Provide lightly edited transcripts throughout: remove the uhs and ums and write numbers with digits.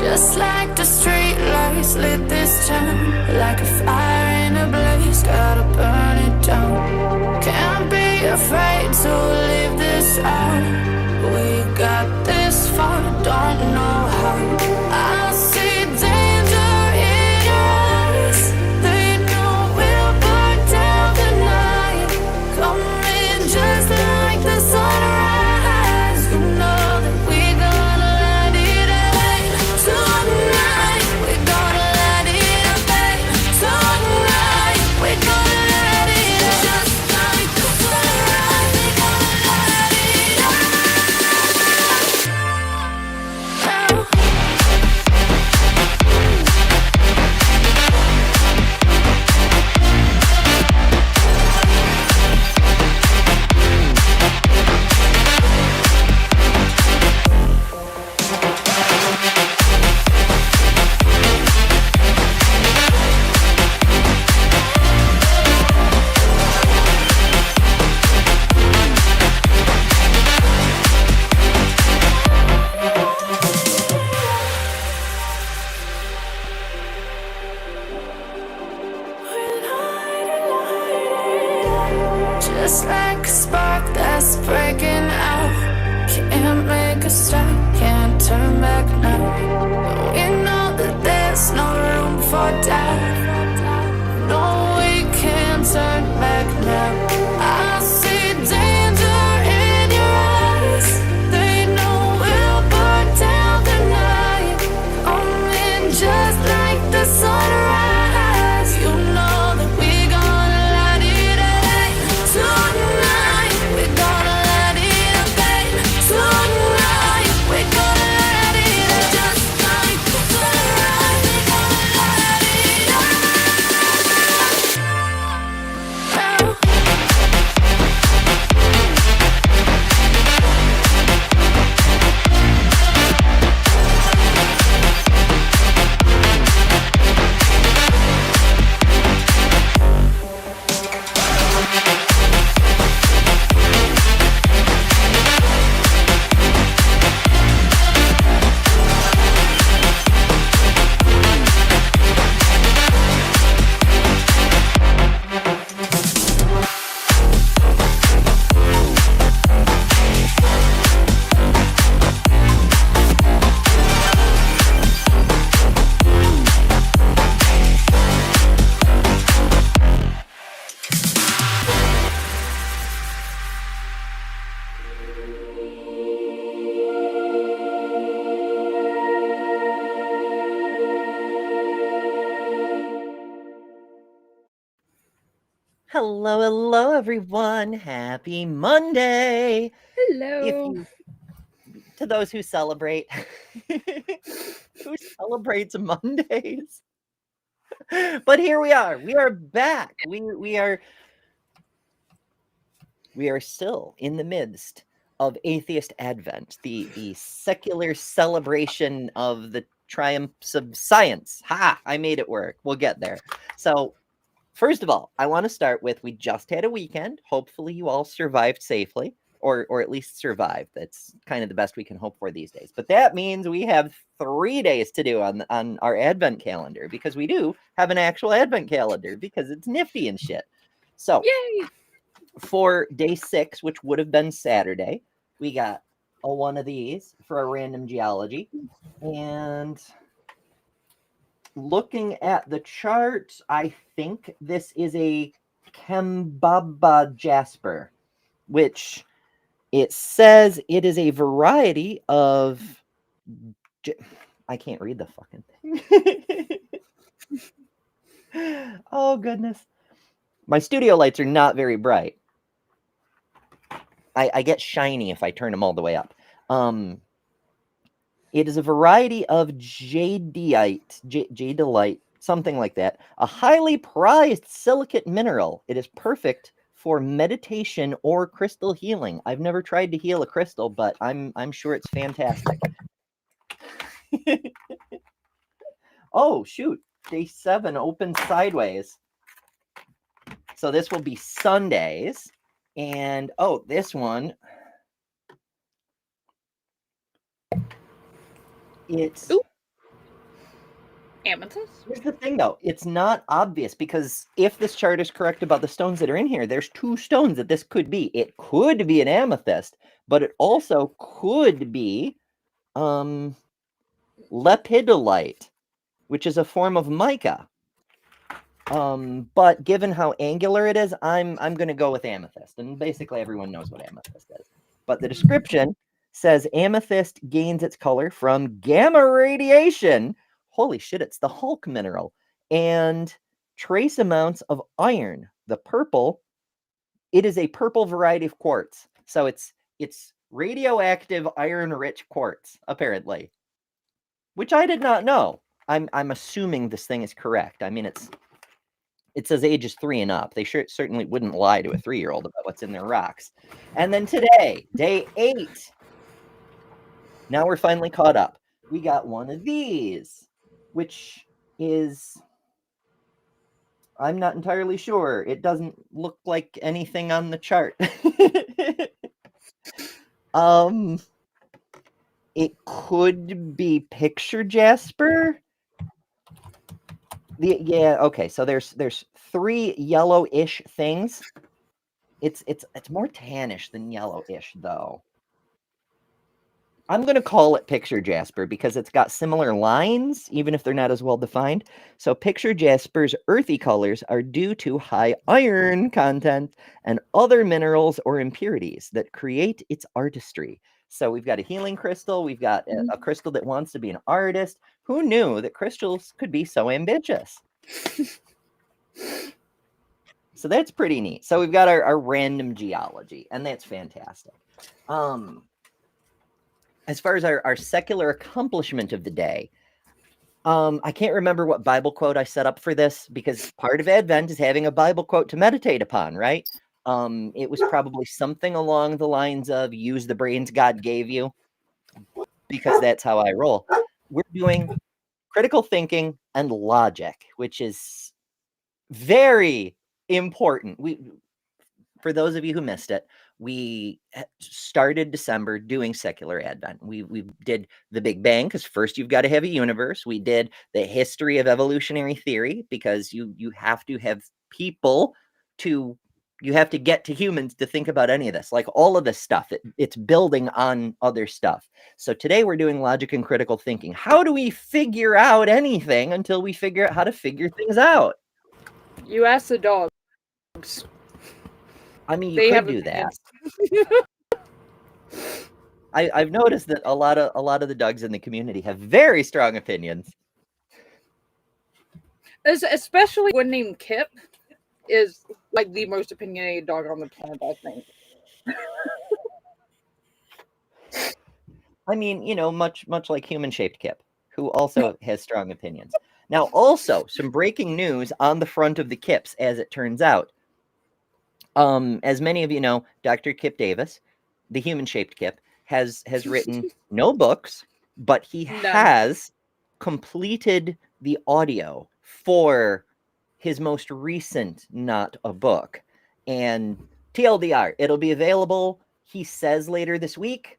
Just like the street lights lit this town, like a fire in a blaze, gotta burn it down. Can't be afraid to leave this out. We got this far, don't know how. I see danger in your eyes. They know we'll burn down the night. Coming just like the sunrise. You know that we gonna light it up tonight. We gonna light it up tonight. We gonna light it up just like the sunrise. We gonna light it up now. Just like a spark that's breaking out. Can't make a stop, can't turn back now. We know that there's no room for doubt. No, we can't turn back now. I see danger in your eyes. They know we'll burn down the night. Coming just like the sunrise. You know that we gonna light it up tonight. We gonna light it up tonight. We gonna light it up just like the sunrise. We gonna light it up now. Hello, everyone. Happy Monday. Hello. To those who celebrate, who celebrates Mondays. But here we are. We are back. We are still in the midst of Atheist Advent, the secular celebration of the triumphs of science. Ha! I made it work. We'll get there. So, first of all, I want to start with we just had a weekend. Hopefully you all survived safely, or at least survived. That's kind of the best we can hope for these days. But that means we have 3 days to do on our Advent calendar, because we do have an actual Advent calendar because it's nifty and shit. So Yay. for day 6, which would have been Saturday, we got one of these for our random geology. And looking at the chart, I think this is a Kambaba jasper, which it says it is a variety of... I can't read the fucking thing. Oh, goodness. My studio lights are not very bright. I get shiny if I turn them all the way up. It is a variety of jadeite, something like that. A highly prized silicate mineral. It is perfect for meditation or crystal healing. I've never tried to heal a crystal, but I'm sure it's fantastic. Oh, shoot. Day 7 opens sideways. So this will be Sundays. And, oh, this one... It's... Ooh. Amethyst? Here's the thing, though. It's not obvious, because if this chart is correct about the stones that are in here, there's 2 stones that this could be. It could be an amethyst, but it also could be lepidolite, which is a form of mica. But given how angular it is, I'm going to go with amethyst. And basically everyone knows what amethyst is. But the description says amethyst gains its color from gamma radiation. Holy shit, it's the Hulk mineral. And trace amounts of iron. The purple, it is a purple variety of quartz. So it's radioactive iron-rich quartz, apparently. Which I did not know. I'm assuming this thing is correct. I mean, it says ages 3 and up. They certainly wouldn't lie to a 3-year-old about what's in their rocks. And then today, day 8. Now we're finally caught up. We got one of these, which is, I'm not entirely sure. It doesn't look like anything on the chart. It could be picture jasper. Yeah, okay. So there's 3 yellowish things. It's more tannish than yellowish, though. I'm going to call it picture jasper because it's got similar lines, even if they're not as well defined. So picture jasper's earthy colors are due to high iron content and other minerals or impurities that create its artistry. So we've got a healing crystal. We've got a crystal that wants to be an artist. Who knew that crystals could be so ambitious? So that's pretty neat. So we've got our random geology, and that's fantastic. As far as our secular accomplishment of the day, I can't remember what Bible quote I set up for this, because part of Advent is having a Bible quote to meditate upon, right? It was probably something along the lines of use the brains God gave you, because that's how I roll. We're doing critical thinking and logic, which is very important. For those of you who missed it, we started December doing secular Advent. We did the Big Bang, because first you've got to have a universe. We did the history of evolutionary theory, because you have to have people you have to get to humans to think about any of this. Like all of this stuff, it's building on other stuff. So today we're doing logic and critical thinking. How do we figure out anything until we figure out how to figure things out? You ask the dogs. I mean, you could do that. I've noticed that a lot of the dogs in the community have very strong opinions. Especially one named Kip is like the most opinionated dog on the planet, I think. I mean, much like human-shaped Kip, who also has strong opinions. Now, also, some breaking news on the front of the Kips, as it turns out. As many of you know, Dr. Kip Davis, the human-shaped Kip, has written no books, but he has completed the audio for his most recent Not a Book. And TLDR, it'll be available, he says, later this week.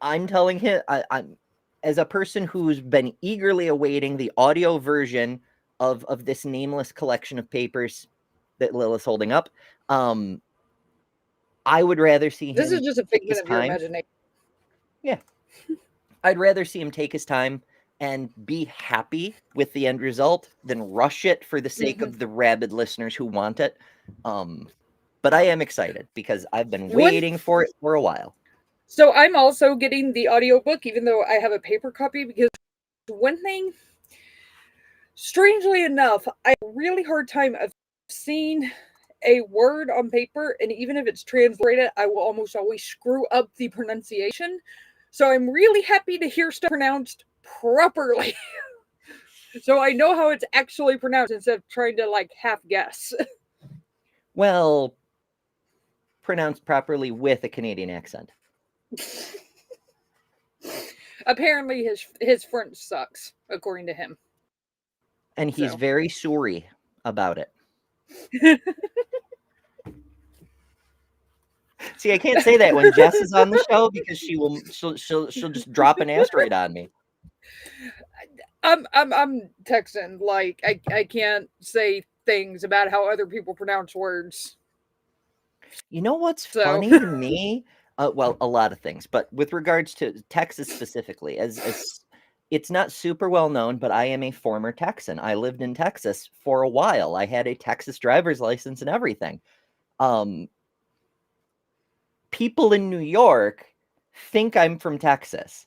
I'm telling him, I'm as a person who's been eagerly awaiting the audio version of this nameless collection of papers that Lilith's holding up, I would rather see him. This is just a figment of your imagination. Yeah. I'd rather see him take his time and be happy with the end result than rush it for the sake of the rabid listeners who want it. But I am excited because I've been waiting for it for a while. So I'm also getting the audiobook, even though I have a paper copy, because one thing, strangely enough, I have a really hard time of seeing a word on paper, and even if it's translated, I will almost always screw up the pronunciation. So I'm really happy to hear stuff pronounced properly. So I know how it's actually pronounced instead of trying to half guess. Well, pronounced properly with a Canadian accent. Apparently his French sucks, according to him. And he's very sorry about it. See, I can't say that when Jess is on the show because she'll just drop an asteroid on me. I'm Texan. Like I can't say things about how other people pronounce words. You know what's So funny to me? Well, a lot of things, but with regards to Texas specifically, as it's not super well known, but I am a former Texan. I lived in Texas for a while. I had a Texas driver's license and everything. Um, People in New York think I'm from Texas.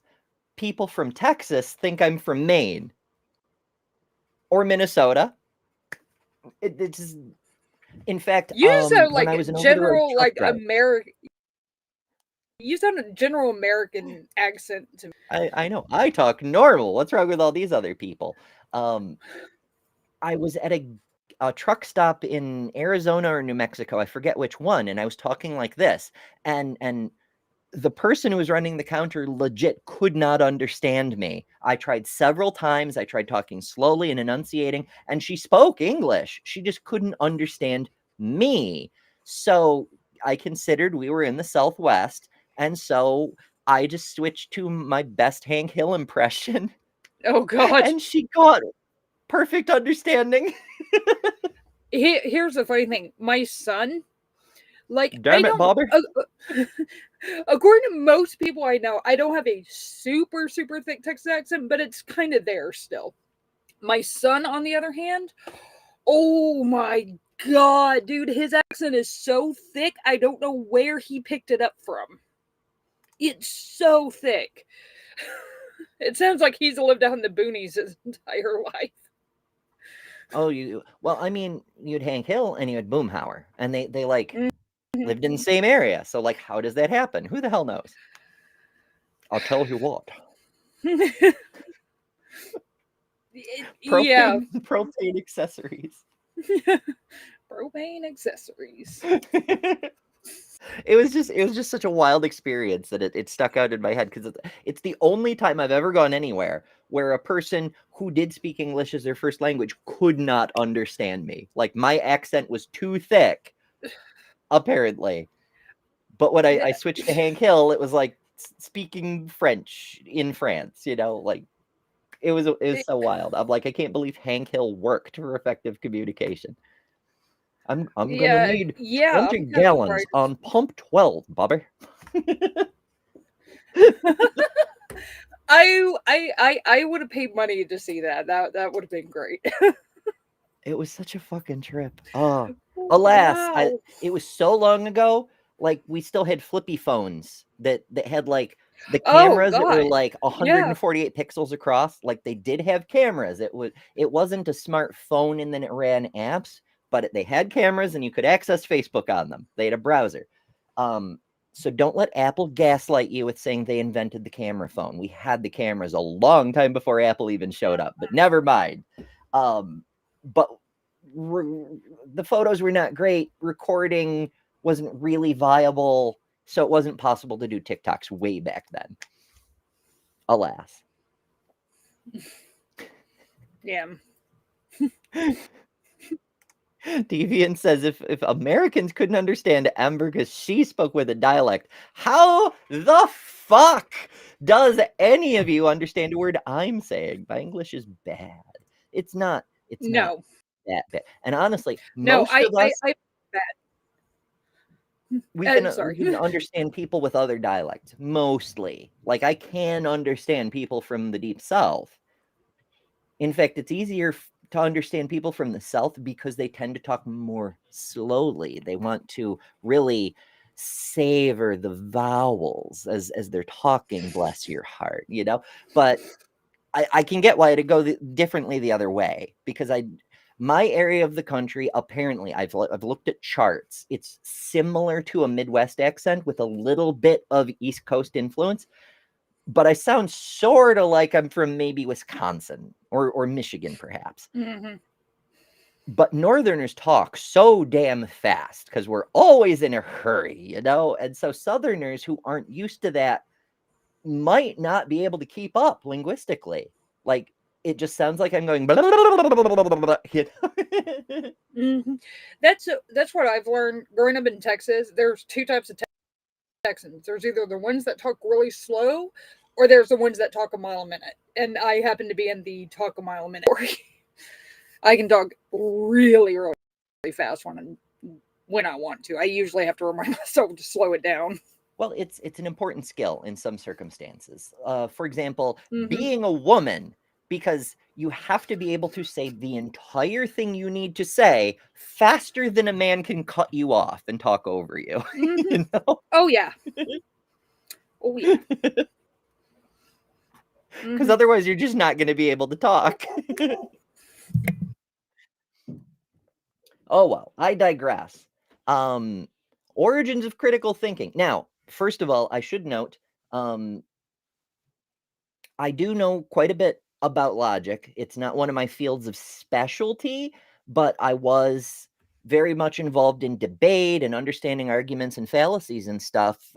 People from Texas think I'm from Maine or Minnesota. It's in fact, you sound when like I was an over-the-road general truck like driver. American. You sound a general American accent to me. I know. I talk normal. What's wrong with all these other people? I was at a truck stop in Arizona or New Mexico. I forget which one, and I was talking like this, and the person who was running the counter legit could not understand me. I tried several times. I tried talking slowly and enunciating, and she spoke English. She just couldn't understand me. So I considered we were in the Southwest, and so I just switched to my best Hank Hill impression, Oh God. and she got perfect understanding. Here's the funny thing. My son, like, Damn it, Bobber. according to most people I know, I don't have a super thick Texas accent, but it's kind of there still. My son, on the other hand, oh my God, dude, his accent is so thick. I don't know where he picked it up from. It's so thick. It sounds like he's lived out in the boonies his entire life. Oh, well, I mean, you had Hank Hill and you had Boomhauer, and they like lived in the same area. So, like, how does that happen? Who the hell knows? I'll tell you what. Yeah. Propane accessories. Propane accessories. It was just such a wild experience that it stuck out in my head because it's the only time I've ever gone anywhere where a person who did speak English as their first language could not understand me. Like, my accent was too thick, apparently. But when I switched to Hank Hill, it was like speaking French in France, like it was so wild. I'm like, I can't believe Hank Hill worked for effective communication. I'm gonna need 20 I'm gallons on pump 12, Bobby. I would have paid money to see that. That would have been great. It was such a fucking trip. Oh, alas, Wow. it was so long ago. Like, we still had flippy phones that had like the Oh cameras that were God. like Yeah. 148 pixels across. Like, they did have cameras. It wasn't a smartphone and then it ran apps, but they had cameras and you could access Facebook on them. They had a browser. So don't let Apple gaslight you with saying they invented the camera phone. We had the cameras a long time before Apple even showed up, but never mind. But the photos were not great. Recording wasn't really viable, so it wasn't possible to do TikToks way back then. Alas. Yeah. Deviant says if Americans couldn't understand Amber because she spoke with a dialect, how the fuck does any of you understand a word I'm saying? My English is bad. It's not No. that bad. And honestly, No. most of us we sorry. can understand people with other dialects mostly. Like, I can understand people from the deep south. In fact, it's easier to understand people from the South because they tend to talk more slowly. They want to really savor the vowels as they're talking, bless your heart, But I can get why it'd go differently the other way, because my area of the country, apparently, I've looked at charts. It's similar to a Midwest accent with a little bit of East Coast influence, but I sound sort of like I'm from maybe Wisconsin or Michigan, perhaps. Mm-hmm. But Northerners talk so damn fast because we're always in a hurry, And so Southerners who aren't used to that might not be able to keep up linguistically. Like, it just sounds like I'm going blah, blah, blah, blah, blah, Mm-hmm. That's what I've learned growing up in Texas. There's two types of Texans. There's either the ones that talk really slow or there's the ones that talk a mile a minute. And I happen to be in the talk a mile a minute. I can talk really, really fast when I want to. I usually have to remind myself to slow it down. Well, it's an important skill in some circumstances. For example, Mhm. being a woman, because you have to be able to say the entire thing you need to say faster than a man can cut you off and talk over you. Mhm. You know? Oh, yeah. Oh, yeah. Because Mhm. otherwise you're just not going to be able to talk. Oh, well, I digress. Origins of critical thinking. Now, first of all, I should note, I do know quite a bit about logic. It's not one of my fields of specialty, but I was very much involved in debate and understanding arguments and fallacies and stuff,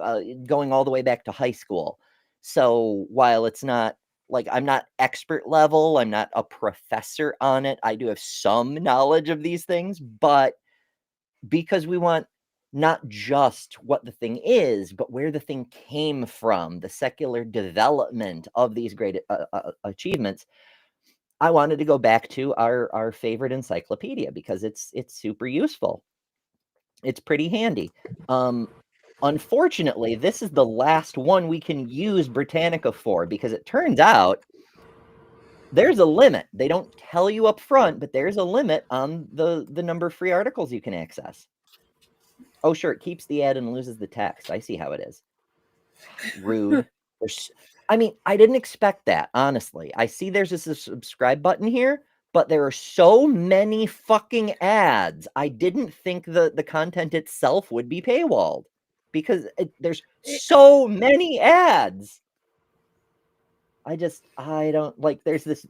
going all the way back to high school. So while it's not like I'm not expert level, I'm not a professor on it, I do have some knowledge of these things, but because we want not just what the thing is, but where the thing came from, the secular development of these great achievements, I wanted to go back to our favorite encyclopedia because it's super useful. It's pretty handy. Unfortunately, this is the last one we can use Britannica for because it turns out there's a limit. They don't tell you up front, but there's a limit on the number of free articles you can access. Oh, sure, it keeps the ad and loses the text. I see how it is. Rude. I mean, I didn't expect that, honestly. I see there's a subscribe button here, but there are so many fucking ads. I didn't think the content itself would be paywalled because there's so many ads. I don't like, there's this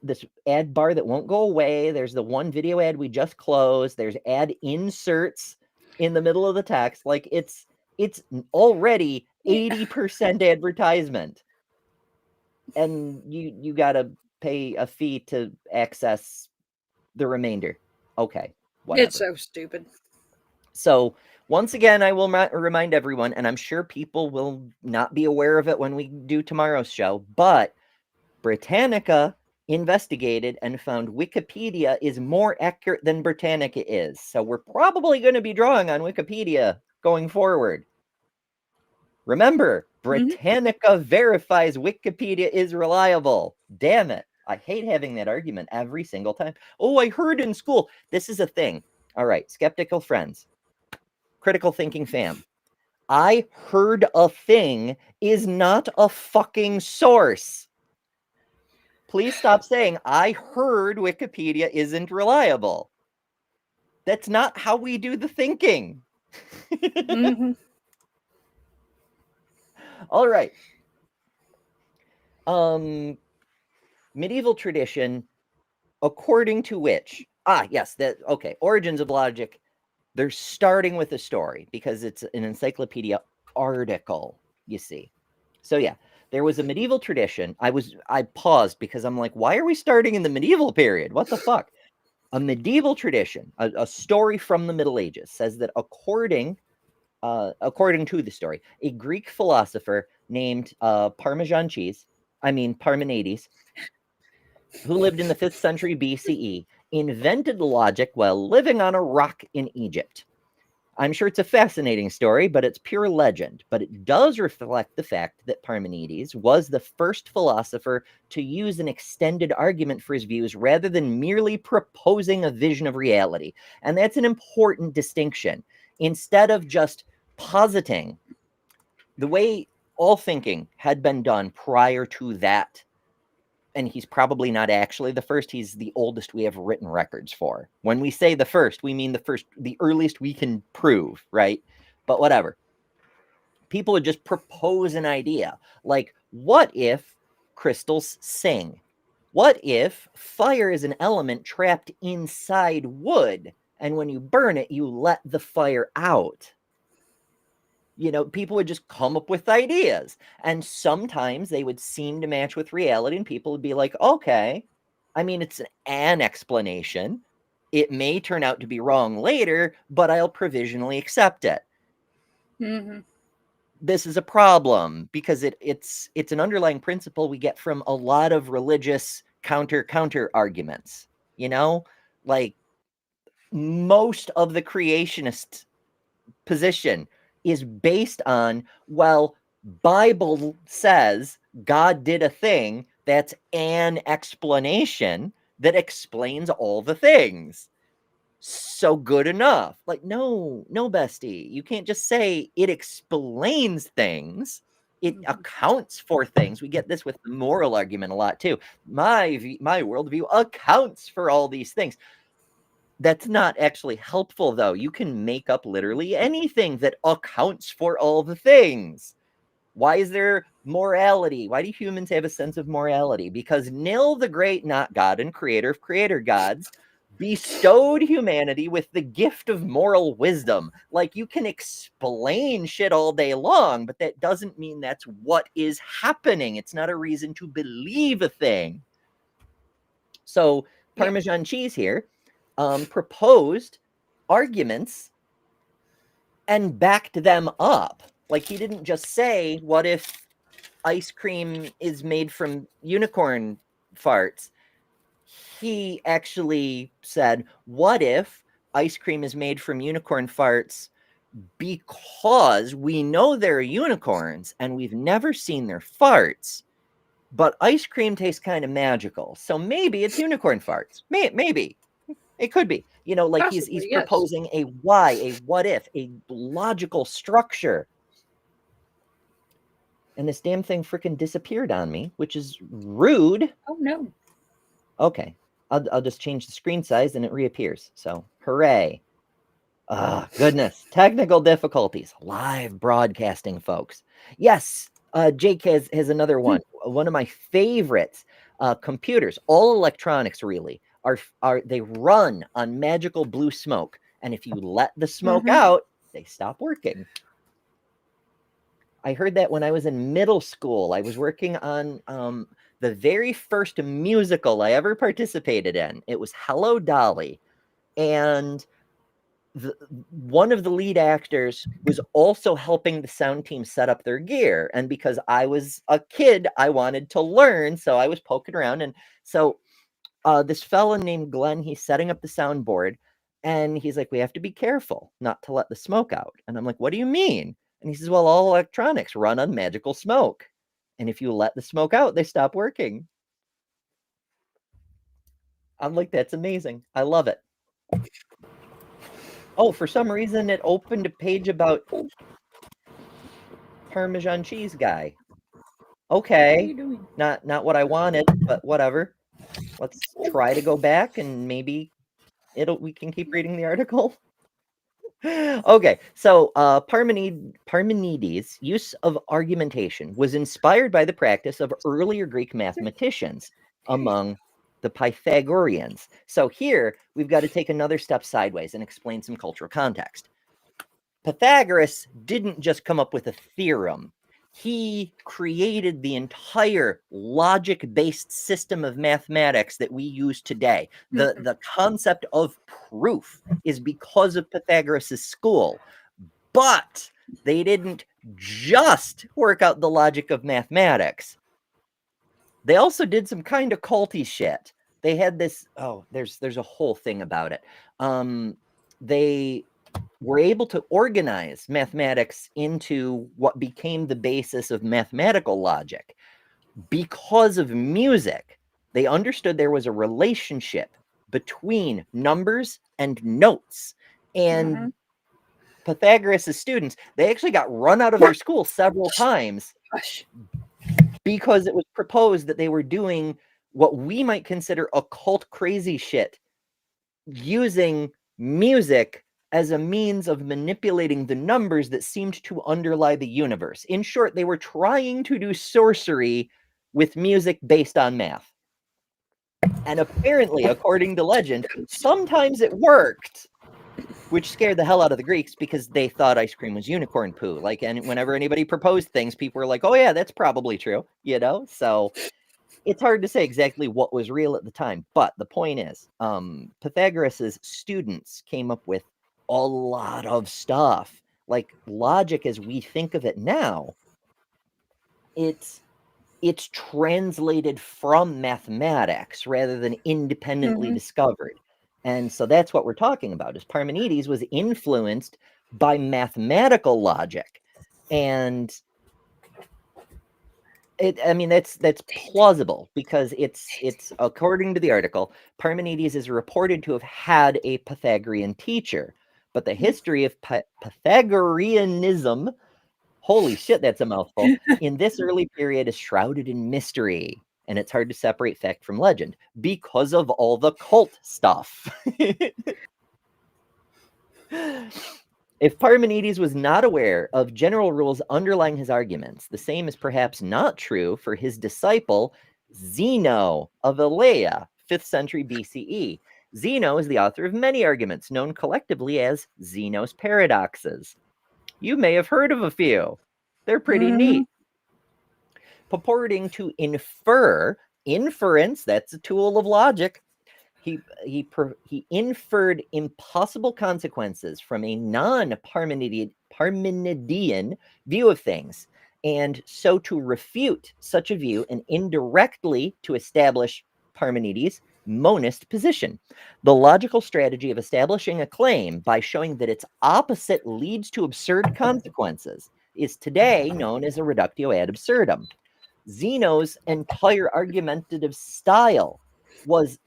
ad bar that won't go away. There's the one video ad we just closed. There's ad inserts in the middle of the text. Like it's already 80% advertisement. And you got to pay a fee to access the remainder. Okay, whatever. It's so stupid. So once again, I will remind everyone, and I'm sure people will not be aware of it when we do tomorrow's show, but Britannica investigated and found Wikipedia is more accurate than Britannica is. So we're probably going to be drawing on Wikipedia going forward. Remember, Britannica verifies Wikipedia is reliable. Damn it. I hate having that argument every single time. Oh, I heard in school. This is a thing. All right, skeptical friends, critical thinking fam. I heard a thing is not a fucking source. Please stop saying, I heard Wikipedia isn't reliable. That's not how we do the thinking. All right. Medieval tradition, according to which, yes, okay, origins of logic, they're starting with a story because it's an encyclopedia article, you see. So yeah, there was a medieval tradition. I paused because I'm like, why are we starting in the medieval period? What the fuck? A medieval tradition, a story from the Middle Ages, says that according to the story, a Greek philosopher named Parmenides, who lived in the 5th century BCE, invented logic while living on a rock in Egypt. I'm sure it's a fascinating story, but it's pure legend. But it does reflect the fact that Parmenides was the first philosopher to use an extended argument for his views rather than merely proposing a vision of reality. And that's an important distinction. Instead of just positing, the way all thinking had been done prior to that, and he's probably not actually the first, he's the oldest we have written records for. When we say the first, we mean the earliest we can prove, right? But whatever. People would just propose an idea. Like, what if crystals sing? What if fire is an element trapped inside wood, and when you burn it, you let the fire out? People would just come up with ideas, and sometimes they would seem to match with reality, and people would be like, okay, I mean, it's an explanation. It may turn out to be wrong later, but I'll provisionally accept it. this is a problem because it's an underlying principle we get from a lot of religious counter arguments, you know, like most of the creationist position is based on, well, Bible says God did a thing, that's an explanation that explains all the things. So good enough. Like, no, bestie. You can't just say it explains things. It accounts for things. We get this with the moral argument a lot too. My worldview accounts for all these things. That's not actually helpful, though. You can make up literally anything that accounts for all the things. Why is there morality? Why do humans have a sense of morality? Because Nil the Great, not God and creator of creator gods, bestowed humanity with the gift of moral wisdom. Like, you can explain shit all day long, but that doesn't mean that's what is happening. It's not a reason to believe a thing. So Parmesan cheese here proposed arguments and backed them up. Like, he didn't just say, what if ice cream is made from unicorn farts? He actually said, what if ice cream is made from unicorn farts because we know they're unicorns and we've never seen their farts, but ice cream tastes kind of magical. So maybe it's unicorn farts. Maybe. It could be. You know, like Possibly, he's yes. proposing a why, a what if, a logical structure. And this damn thing freaking disappeared on me, which is rude. Oh, no. Okay. I'll just change the screen size and it reappears. So, hooray. Ah, goodness. Technical difficulties. Live broadcasting, folks. Yes, Jake has another one. One of my favorites. Computers, all electronics really, are they run on magical blue smoke. And if you let the smoke out, they stop working. I heard that when I was in middle school. I was working on the very first musical I ever participated in. It was Hello Dolly. And one of the lead actors was also helping the sound team set up their gear. And because I was a kid, I wanted to learn. So I was poking around. And so this fella named Glenn, he's setting up the soundboard. And he's like, we have to be careful not to let the smoke out. And I'm like, what do you mean? And he says, well, all electronics run on magical smoke. And if you let the smoke out, they stop working. I'm like, that's amazing. I love it. Oh, for some reason, it opened a page about Parmesan cheese guy. Okay. What are you doing? Not what I wanted, but whatever. Let's try to go back and maybe we can keep reading the article. Okay, so Parmenides' use of argumentation was inspired by the practice of earlier Greek mathematicians among the Pythagoreans. So here we've got to take another step sideways and explain some cultural context. Pythagoras didn't just come up with a theorem. He created the entire logic-based system of mathematics that we use today. The concept of proof is because of Pythagoras' school. But they didn't just work out the logic of mathematics. They also did some kind of culty shit. They had this, there's a whole thing about it. They were able to organize mathematics into what became the basis of mathematical logic. Because of music, they understood there was a relationship between numbers and notes. And Pythagoras' students, they actually got run out of their school several times because it was proposed that they were doing what we might consider occult crazy shit, using music as a means of manipulating the numbers that seemed to underlie the universe. In short, they were trying to do sorcery with music based on math. And apparently, according to legend, sometimes it worked, which scared the hell out of the Greeks because they thought ice cream was unicorn poo. Like, and whenever anybody proposed things, people were like, oh yeah, that's probably true, you know? So it's hard to say exactly what was real at the time. But the point is, Pythagoras' students came up with a lot of stuff like logic as we think of it now, it's translated from mathematics rather than independently discovered. And so that's what we're talking about, is Parmenides was influenced by mathematical logic. And that's plausible, because it's according to the article, Parmenides is reported to have had a Pythagorean teacher, but the history of Pythagoreanism, holy shit, that's a mouthful, in this early period is shrouded in mystery, and it's hard to separate fact from legend because of all the cult stuff. If Parmenides was not aware of general rules underlying his arguments, the same is perhaps not true for his disciple Zeno of Elea, 5th century BCE. Zeno is the author of many arguments known collectively as Zeno's paradoxes. You may have heard of a few. They're pretty neat. Purporting to infer, inference, that's a tool of logic. He inferred impossible consequences from a non-Parmenidean view of things, and so to refute such a view and indirectly to establish Parmenides' monist position. The logical strategy of establishing a claim by showing that its opposite leads to absurd consequences is today known as a reductio ad absurdum. Zeno's entire argumentative style was,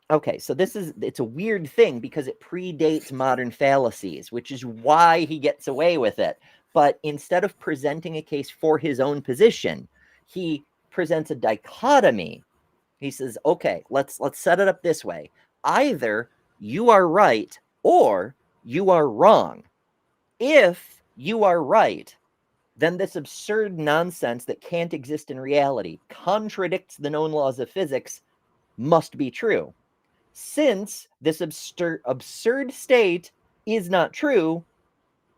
okay, so it's a weird thing because it predates modern fallacies, which is why he gets away with it. But instead of presenting a case for his own position, he presents a dichotomy. He says, okay, let's set it up this way. Either you are right or you are wrong. If you are right, then this absurd nonsense that can't exist in reality, contradicts the known laws of physics, must be true. Since this absurd state is not true,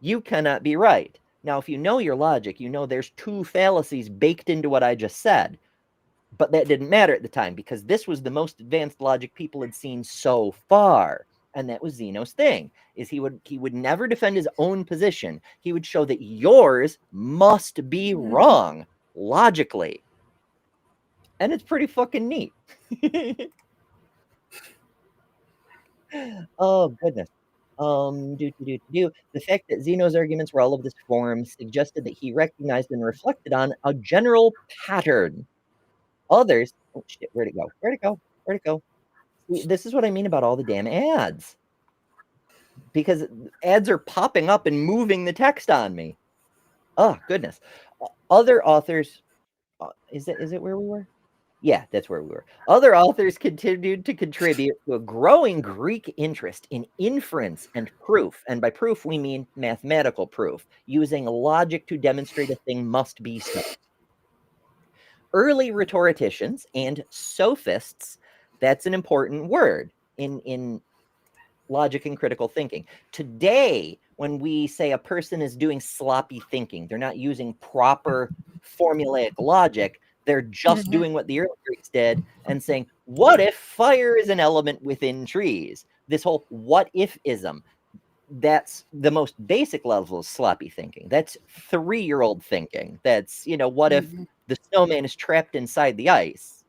you cannot be right. Now, if you know your logic, you know there's two fallacies baked into what I just said. But that didn't matter at the time, because this was the most advanced logic people had seen so far. And that was Zeno's thing, is he would never defend his own position. He would show that yours must be wrong logically. And it's pretty fucking neat. Oh, goodness. The fact that Zeno's arguments were all of this form suggested that he recognized and reflected on a general pattern. Others, oh shit, where'd it go? Where'd it go? Where'd it go? See, this is what I mean about all the damn ads. Because ads are popping up and moving the text on me. Oh, goodness. Other authors, is it where we were? Yeah, that's where we were. Other authors continued to contribute to a growing Greek interest in inference and proof. And by proof, we mean mathematical proof, using logic to demonstrate a thing must be so. Early rhetoricians and sophists, that's an important word in logic and critical thinking. Today, when we say a person is doing sloppy thinking, they're not using proper formulaic logic, they're just doing what the early Greeks did and saying, what if fire is an element within trees? This whole what if-ism, that's the most basic level of sloppy thinking. That's 3-year-old thinking. That's, what if the snowman is trapped inside the ice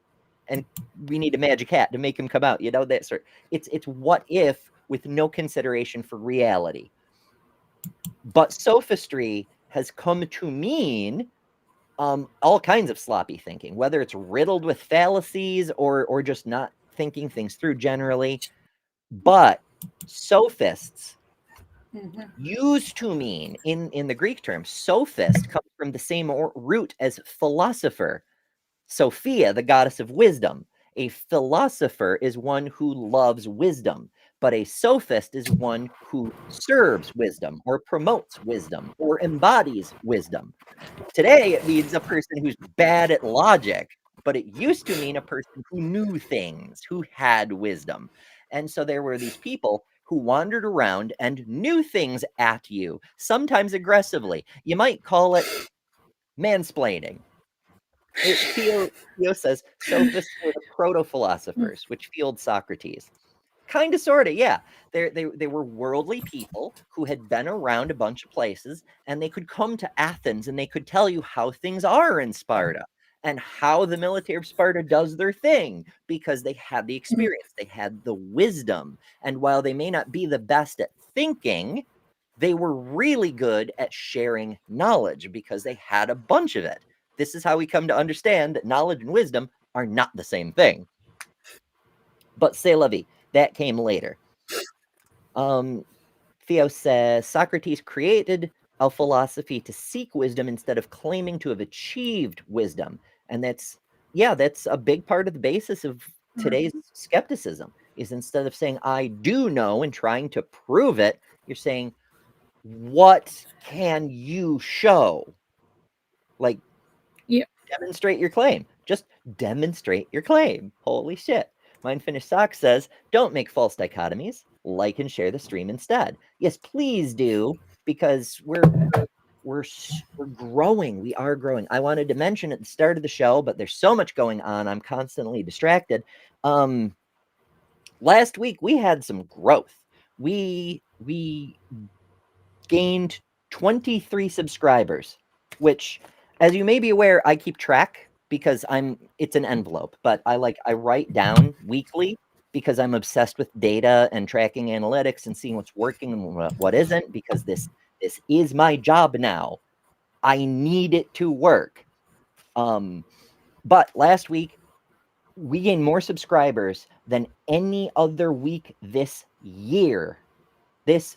and we need a magic hat to make him come out, that sort. It's what if with no consideration for reality. But sophistry has come to mean all kinds of sloppy thinking, whether it's riddled with fallacies or just not thinking things through generally. But sophists used to mean, in the Greek term, sophist comes from the same root as philosopher. Sophia, the goddess of wisdom. A philosopher is one who loves wisdom, but a sophist is one who serves wisdom or promotes wisdom or embodies wisdom. Today, it means a person who's bad at logic, but it used to mean a person who knew things, who had wisdom. And so there were these people who wandered around and knew things at you, sometimes aggressively. You might call it mansplaining. Theo says, sophists were the proto-philosophers, which fueled Socrates. Kind of, sort of, yeah. They were worldly people who had been around a bunch of places, and they could come to Athens and they could tell you how things are in Sparta and how the military of Sparta does their thing, because they had the experience, they had the wisdom. And while they may not be the best at thinking, they were really good at sharing knowledge because they had a bunch of it. This is how we come to understand that knowledge and wisdom are not the same thing. But c'est la vie. That came later. Theo says Socrates created a philosophy to seek wisdom instead of claiming to have achieved wisdom. And that's a big part of the basis of today's skepticism, is instead of saying I do know and trying to prove it, you're saying, what can you show? Like, demonstrate your claim. Just demonstrate your claim. Holy shit. Mine Finished Sock says, don't make false dichotomies. Like and share the stream instead. Yes, please do, because we're growing. We are growing. I wanted to mention at the start of the show, but there's so much going on. I'm constantly distracted. Last week we had some growth. We gained 23 subscribers, which, as you may be aware, I keep track because it's an envelope, but I write down weekly because I'm obsessed with data and tracking analytics and seeing what's working and what isn't, because this is my job now. I need it to work. But last week we gained more subscribers than any other week this year. This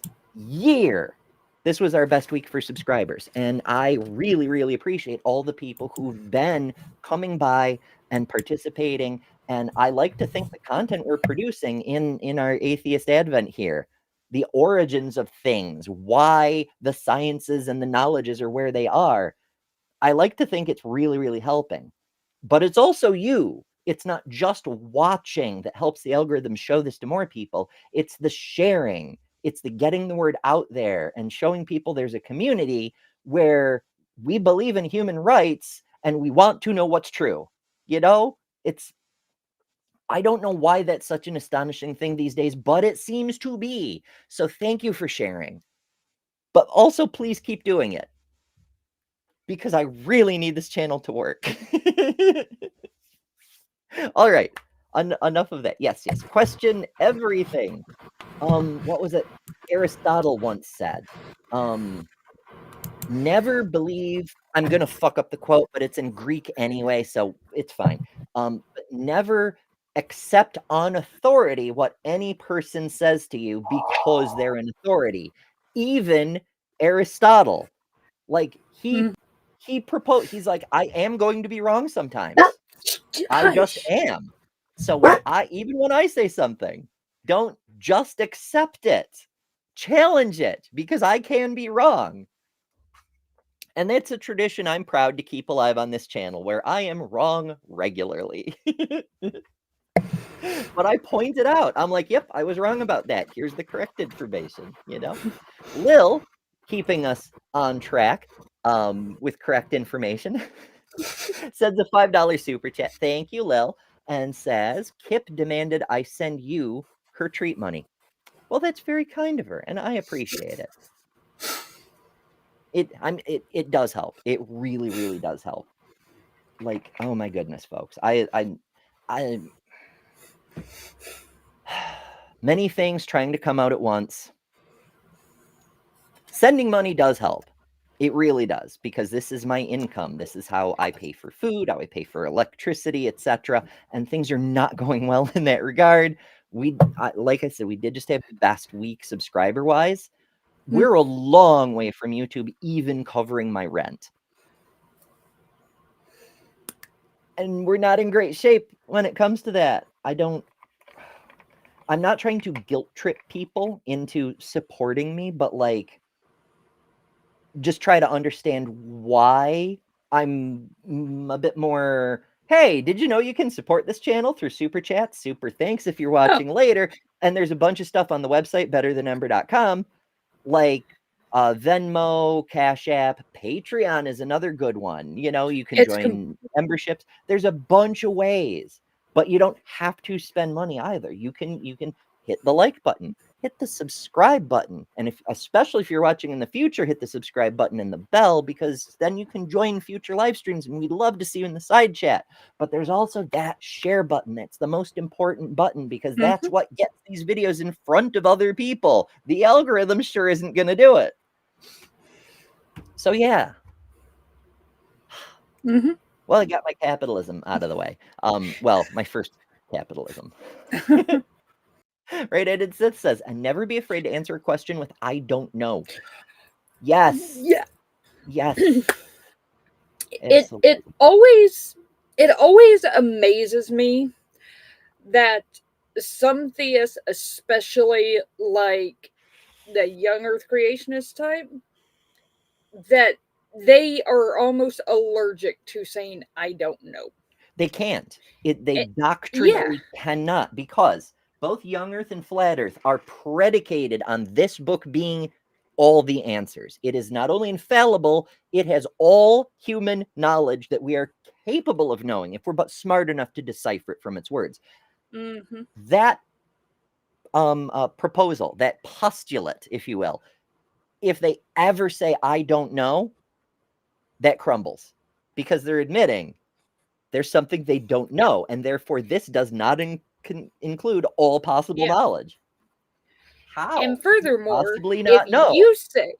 was our best week for subscribers, and I really, really appreciate all the people who've been coming by and participating. And I like to think the content we're producing in our Atheist Advent here, the origins of things, why the sciences and the knowledges are where they are, I like to think it's really, really helping. But it's also you. It's not just watching that helps the algorithm show this to more people. It's the sharing. It's the getting the word out there and showing people there's a community where we believe in human rights and we want to know what's true. You know, I don't know why that's such an astonishing thing these days, but it seems to be. So thank you for sharing. But also, please keep doing it, because I really need this channel to work. All right. Enough of that. Yes. Question everything. What was it? Aristotle once said, never believe, I'm going to fuck up the quote, but it's in Greek anyway, so it's fine. But never accept on authority what any person says to you because they're an authority. Even Aristotle, like he proposed, he's like, I am going to be wrong sometimes. I just am. So even when I say something, don't just accept it. Challenge it, because I can be wrong. And that's a tradition I'm proud to keep alive on this channel, where I am wrong regularly. But I point it out. I'm like, yep, I was wrong about that. Here's the correct information, you know? Lil, keeping us on track with correct information, sends a $5 super chat. Thank you, Lil. And says, Kip demanded I send you her treat money. Well, that's very kind of her, and I appreciate it. It does help. It really, really does help. Like, oh my goodness, folks. I many things trying to come out at once. Sending money does help. It really does, because this is my income. This is how I pay for food, how I pay for electricity, etc. And things are not going well in that regard. Like I said, we did just have the best week subscriber-wise. We're a long way from YouTube even covering my rent. And we're not in great shape when it comes to that. I'm not trying to guilt trip people into supporting me, but like, just try to understand why I'm a bit more, hey, did you know you can support this channel through super chats? Super thanks if you're watching later. And there's a bunch of stuff on the website, betterthanumber.com, like Venmo, Cash App, Patreon is another good one. You know, you can join memberships. There's a bunch of ways, but you don't have to spend money either. You can hit the like button, hit the subscribe button. And especially if you're watching in the future, hit the subscribe button and the bell, because then you can join future live streams and we'd love to see you in the side chat. But there's also that share button. That's the most important button, because that's what gets these videos in front of other people. The algorithm sure isn't going to do it. So yeah. Well, I got my capitalism out of the way. Well, my first capitalism. Right, Edit Sith says, and never be afraid to answer a question with "I don't know." Yes. Yeah. Yes. It always amazes me that some theists, especially like the young Earth creationist type, that they are almost allergic to saying "I don't know." They can't. They doctrinally cannot, because both young Earth and flat Earth are predicated on this book being all the answers. It is not only infallible, it has all human knowledge that we are capable of knowing if we're but smart enough to decipher it from its words. That proposal, that postulate, if you will, if they ever say "I don't know," that crumbles, because they're admitting there's something they don't know, and therefore this does not include all possible knowledge. How? And furthermore, possibly not know? You say,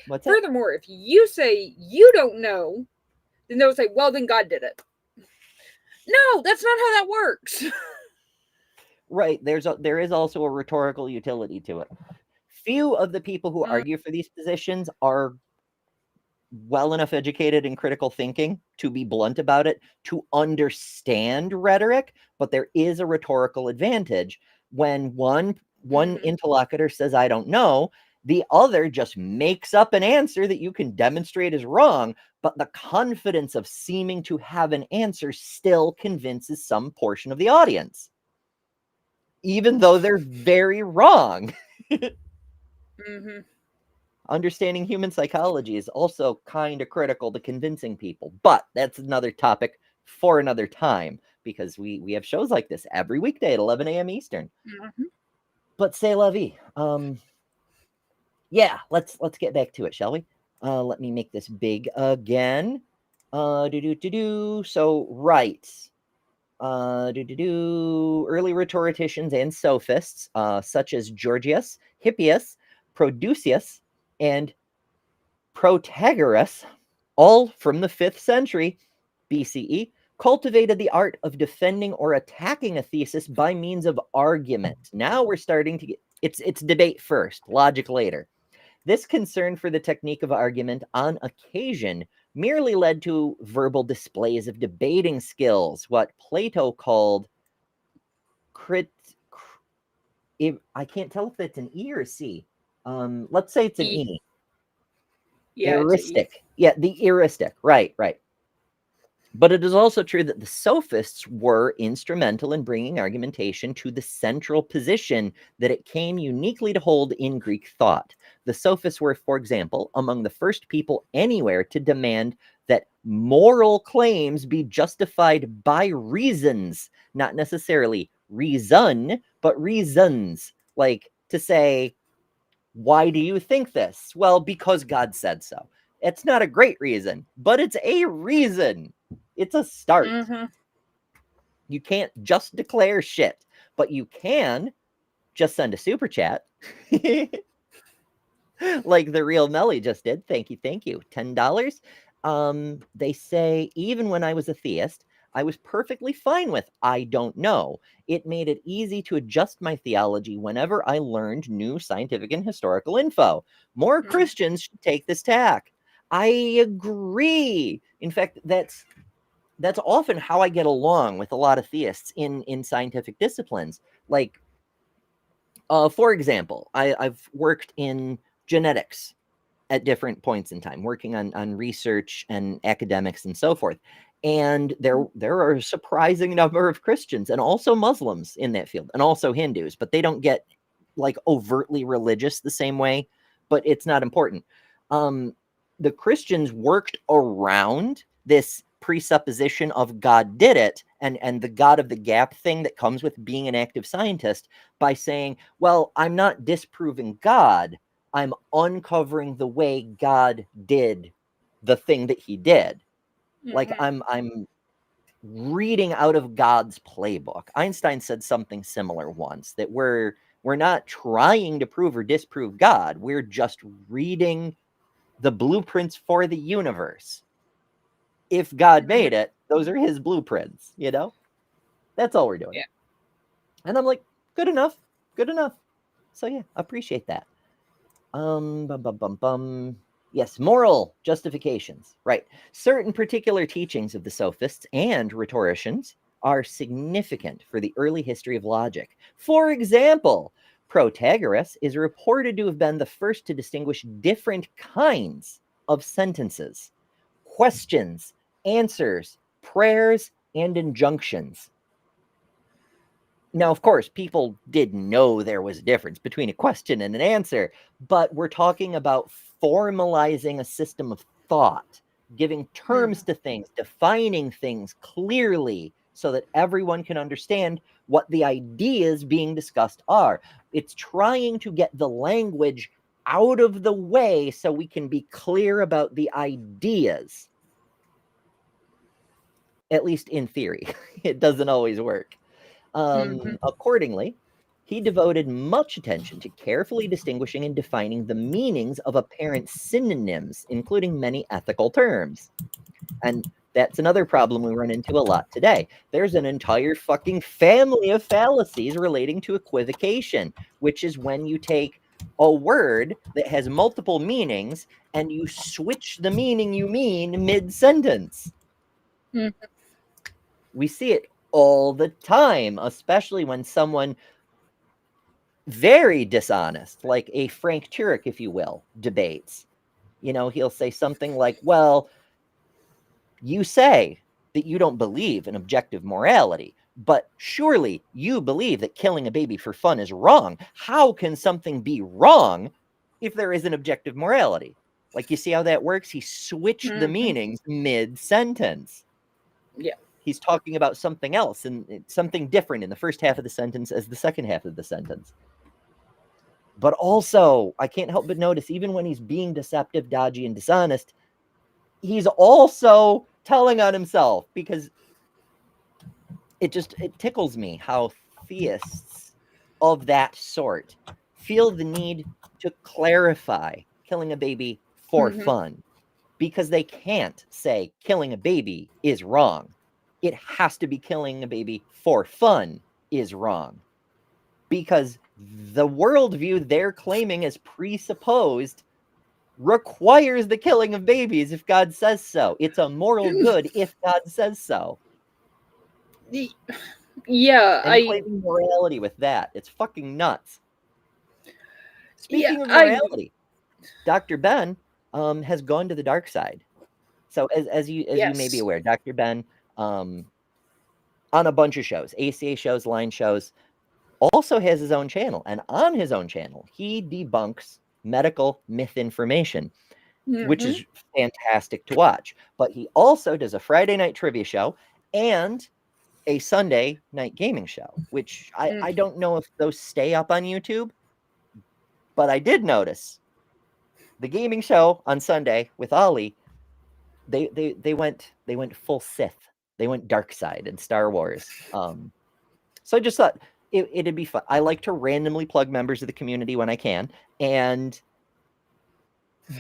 what's furthermore, if you say you don't know, then they'll say, well, then God did it. No, that's not how that works. Right. There is also a rhetorical utility to it. Few of the people who argue for these positions are well enough educated in critical thinking to be blunt about it, to understand rhetoric, but there is a rhetorical advantage when one interlocutor says "I don't know," the other just makes up an answer that you can demonstrate is wrong, but the confidence of seeming to have an answer still convinces some portion of the audience, even though they're very wrong. Understanding human psychology is also kind of critical to convincing people, but that's another topic for another time, because we have shows like this every weekday at 11 a.m. Eastern. But c'est la vie. Yeah, let's get back to it, shall we? Let me make this big again. So right. Early rhetoricians and sophists, such as Gorgias, Hippias, Producius, and Protagoras, all from the 5th century BCE, cultivated the art of defending or attacking a thesis by means of argument. Now we're starting to get it's debate first, logic later. This concern for the technique of argument on occasion merely led to verbal displays of debating skills, what Plato called I can't tell if it's an E or a C. Let's say it's an E. Heuristic. Yeah, the heuristic. Right. But it is also true that the sophists were instrumental in bringing argumentation to the central position that it came uniquely to hold in Greek thought. The sophists were, for example, among the first people anywhere to demand that moral claims be justified by reasons, not necessarily reason, but reasons. Like to say, why do you think this? Well, because God said so. It's not a great reason, but it's a reason. It's a start. You can't just declare shit, but you can just send a super chat. Like the real Melly just did. Thank you. $10. They say, even when I was a theist, I was perfectly fine with "I don't know." It made it easy to adjust my theology whenever I learned new scientific and historical info. More Christians should take this tack. I agree. In fact, that's often how I get along with a lot of theists in scientific disciplines. Like, for example, I've worked in genetics at different points in time, working on research and academics and so forth. And there are a surprising number of Christians and also Muslims in that field, and also Hindus, but they don't get like overtly religious the same way, but it's not important. The Christians worked around this presupposition of God did it, and the God of the gap thing that comes with being an active scientist, by saying, well, I'm not disproving God, I'm uncovering the way God did the thing that he did. Like I'm reading out of God's playbook. Einstein said something similar once, that we're not trying to prove or disprove God. We're just reading the blueprints for the universe. If God made it, those are his blueprints, you know? That's all we're doing. Yeah. And I'm like, good enough. Good enough. So yeah, appreciate that. Yes, moral justifications. Right. Certain particular teachings of the sophists and rhetoricians are significant for the early history of logic. For example, Protagoras is reported to have been the first to distinguish different kinds of sentences: questions, answers, prayers, and injunctions. Now, of course, people did know there was a difference between a question and an answer, but we're talking about formalizing a system of thought, giving terms to things, defining things clearly so that everyone can understand what the ideas being discussed are. It's trying to get the language out of the way so we can be clear about the ideas. At least in theory. It doesn't always work. Accordingly, he devoted much attention to carefully distinguishing and defining the meanings of apparent synonyms, including many ethical terms. And that's another problem we run into a lot today. There's an entire fucking family of fallacies relating to equivocation, which is when you take a word that has multiple meanings and you switch the meaning you mean mid-sentence. We see it all the time, especially when someone very dishonest, like a Frank Turek, if you will, debates. You know, he'll say something like, well, you say that you don't believe in objective morality, but surely you believe that killing a baby for fun is wrong. How can something be wrong if there is an objective morality? Like, you see how that works? He switched the meanings mid-sentence. Yeah. He's talking about something else and something different in the first half of the sentence as the second half of the sentence. But also, I can't help but notice, even when he's being deceptive, dodgy, and dishonest, he's also telling on himself, because it tickles me how theists of that sort feel the need to clarify killing a baby for fun, because they can't say killing a baby is wrong. It has to be killing a baby for fun is wrong, because the worldview they're claiming as presupposed requires the killing of babies if God says so. It's a moral good if God says so. Yeah, and claiming morality with that, it's fucking nuts. Speaking of morality, Dr. Ben has gone to the dark side. So as you may be aware, Dr. Ben on a bunch of shows, ACA shows, Line shows, also has his own channel. And on his own channel, he debunks medical misinformation, which is fantastic to watch. But he also does a Friday night trivia show and a Sunday night gaming show, which I don't know if those stay up on YouTube, but I did notice the gaming show on Sunday with Ollie, they went full Sith. They went dark side in Star Wars. So I just thought it'd be fun. I like to randomly plug members of the community when I can, and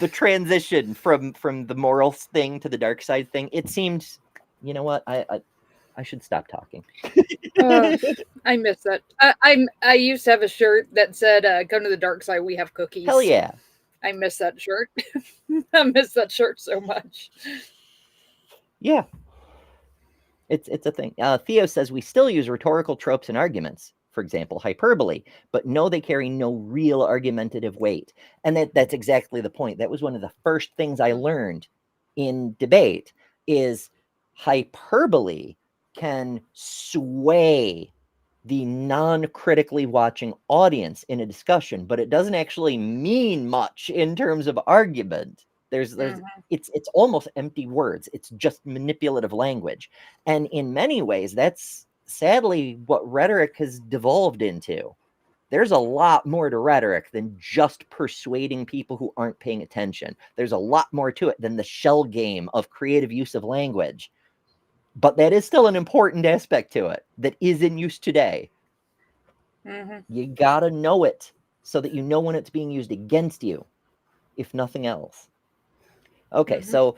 the transition from the moral thing to the dark side thing, it seemed, you know what, I should stop talking. I miss that. I used to have a shirt that said, "Come to the dark side, we have cookies." Hell yeah! I miss that shirt. I miss that shirt so much. Yeah, it's a thing. Theo says we still use rhetorical tropes and arguments, for example, hyperbole, but no, they carry no real argumentative weight. And that's exactly the point. That was one of the first things I learned in debate is hyperbole can sway the non-critically watching audience in a discussion, but it doesn't actually mean much in terms of argument. There's it's almost empty words. It's just manipulative language. And in many ways, that's sadly what rhetoric has devolved into. There's a lot more to rhetoric than just persuading people who aren't paying attention. There's a lot more to it than the shell game of creative use of language. But that is still an important aspect to it that is in use today. You gotta know it so that you know when it's being used against you, if nothing else. Okay, so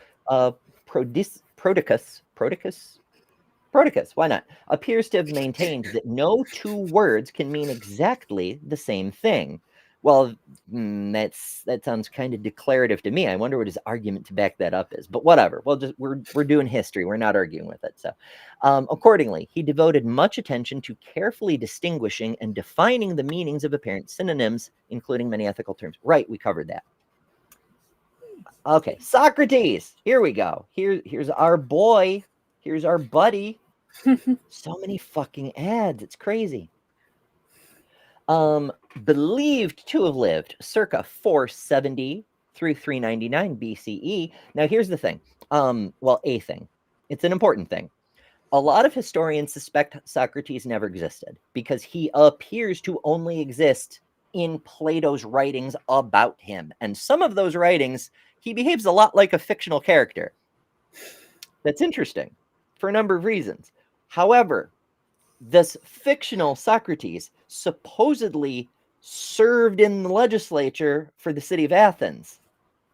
Prodicus, why not, appears to have maintained that no two words can mean exactly the same thing. Well, that sounds kind of declarative to me. I wonder what his argument to back that up is. But whatever. We're doing history. We're not arguing with it. So, accordingly, he devoted much attention to carefully distinguishing and defining the meanings of apparent synonyms, including many ethical terms. Right, we covered that. Okay, Socrates. Here we go. Here's our boy. Here's our buddy. So many fucking ads. It's crazy. Believed to have lived circa 470 through 399 BCE. Now, here's the thing. Well, a thing. It's an important thing. A lot of historians suspect Socrates never existed because he appears to only exist in Plato's writings about him. And some of those writings, he behaves a lot like a fictional character. That's interesting for a number of reasons. However, this fictional Socrates supposedly served in the legislature for the city of Athens.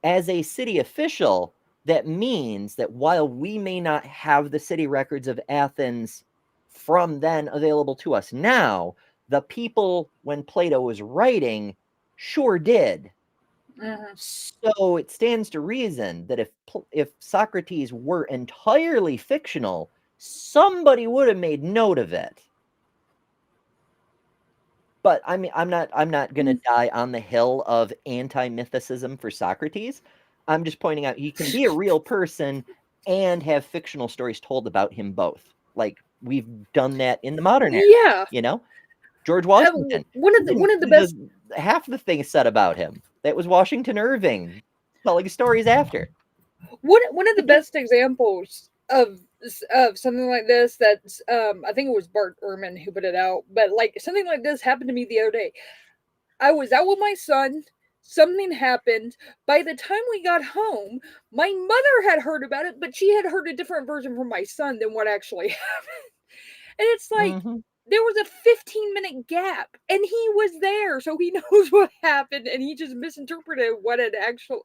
As a city official, that means that while we may not have the city records of Athens from then available to us now, the people when Plato was writing sure did. So it stands to reason that if Socrates were entirely fictional, somebody would have made note of it. But I mean, I'm not going to die on the hill of anti-mythicism for Socrates. I'm just pointing out he can be a real person and have fictional stories told about him both. Like we've done that in the modern era. Yeah. You know, George Washington. One of the best. Half the things said about him. That was Washington Irving telling stories after. One of the best examples of something like this, that's I think it was Bart Ehrman who put it out, but like something like this happened to me the other day. I was out with my son, something happened. By the time we got home, my mother had heard about it, but she had heard a different version from my son than what actually happened. And it's like there was a 15-minute gap and he was there, so he knows what happened and he just misinterpreted what had actually.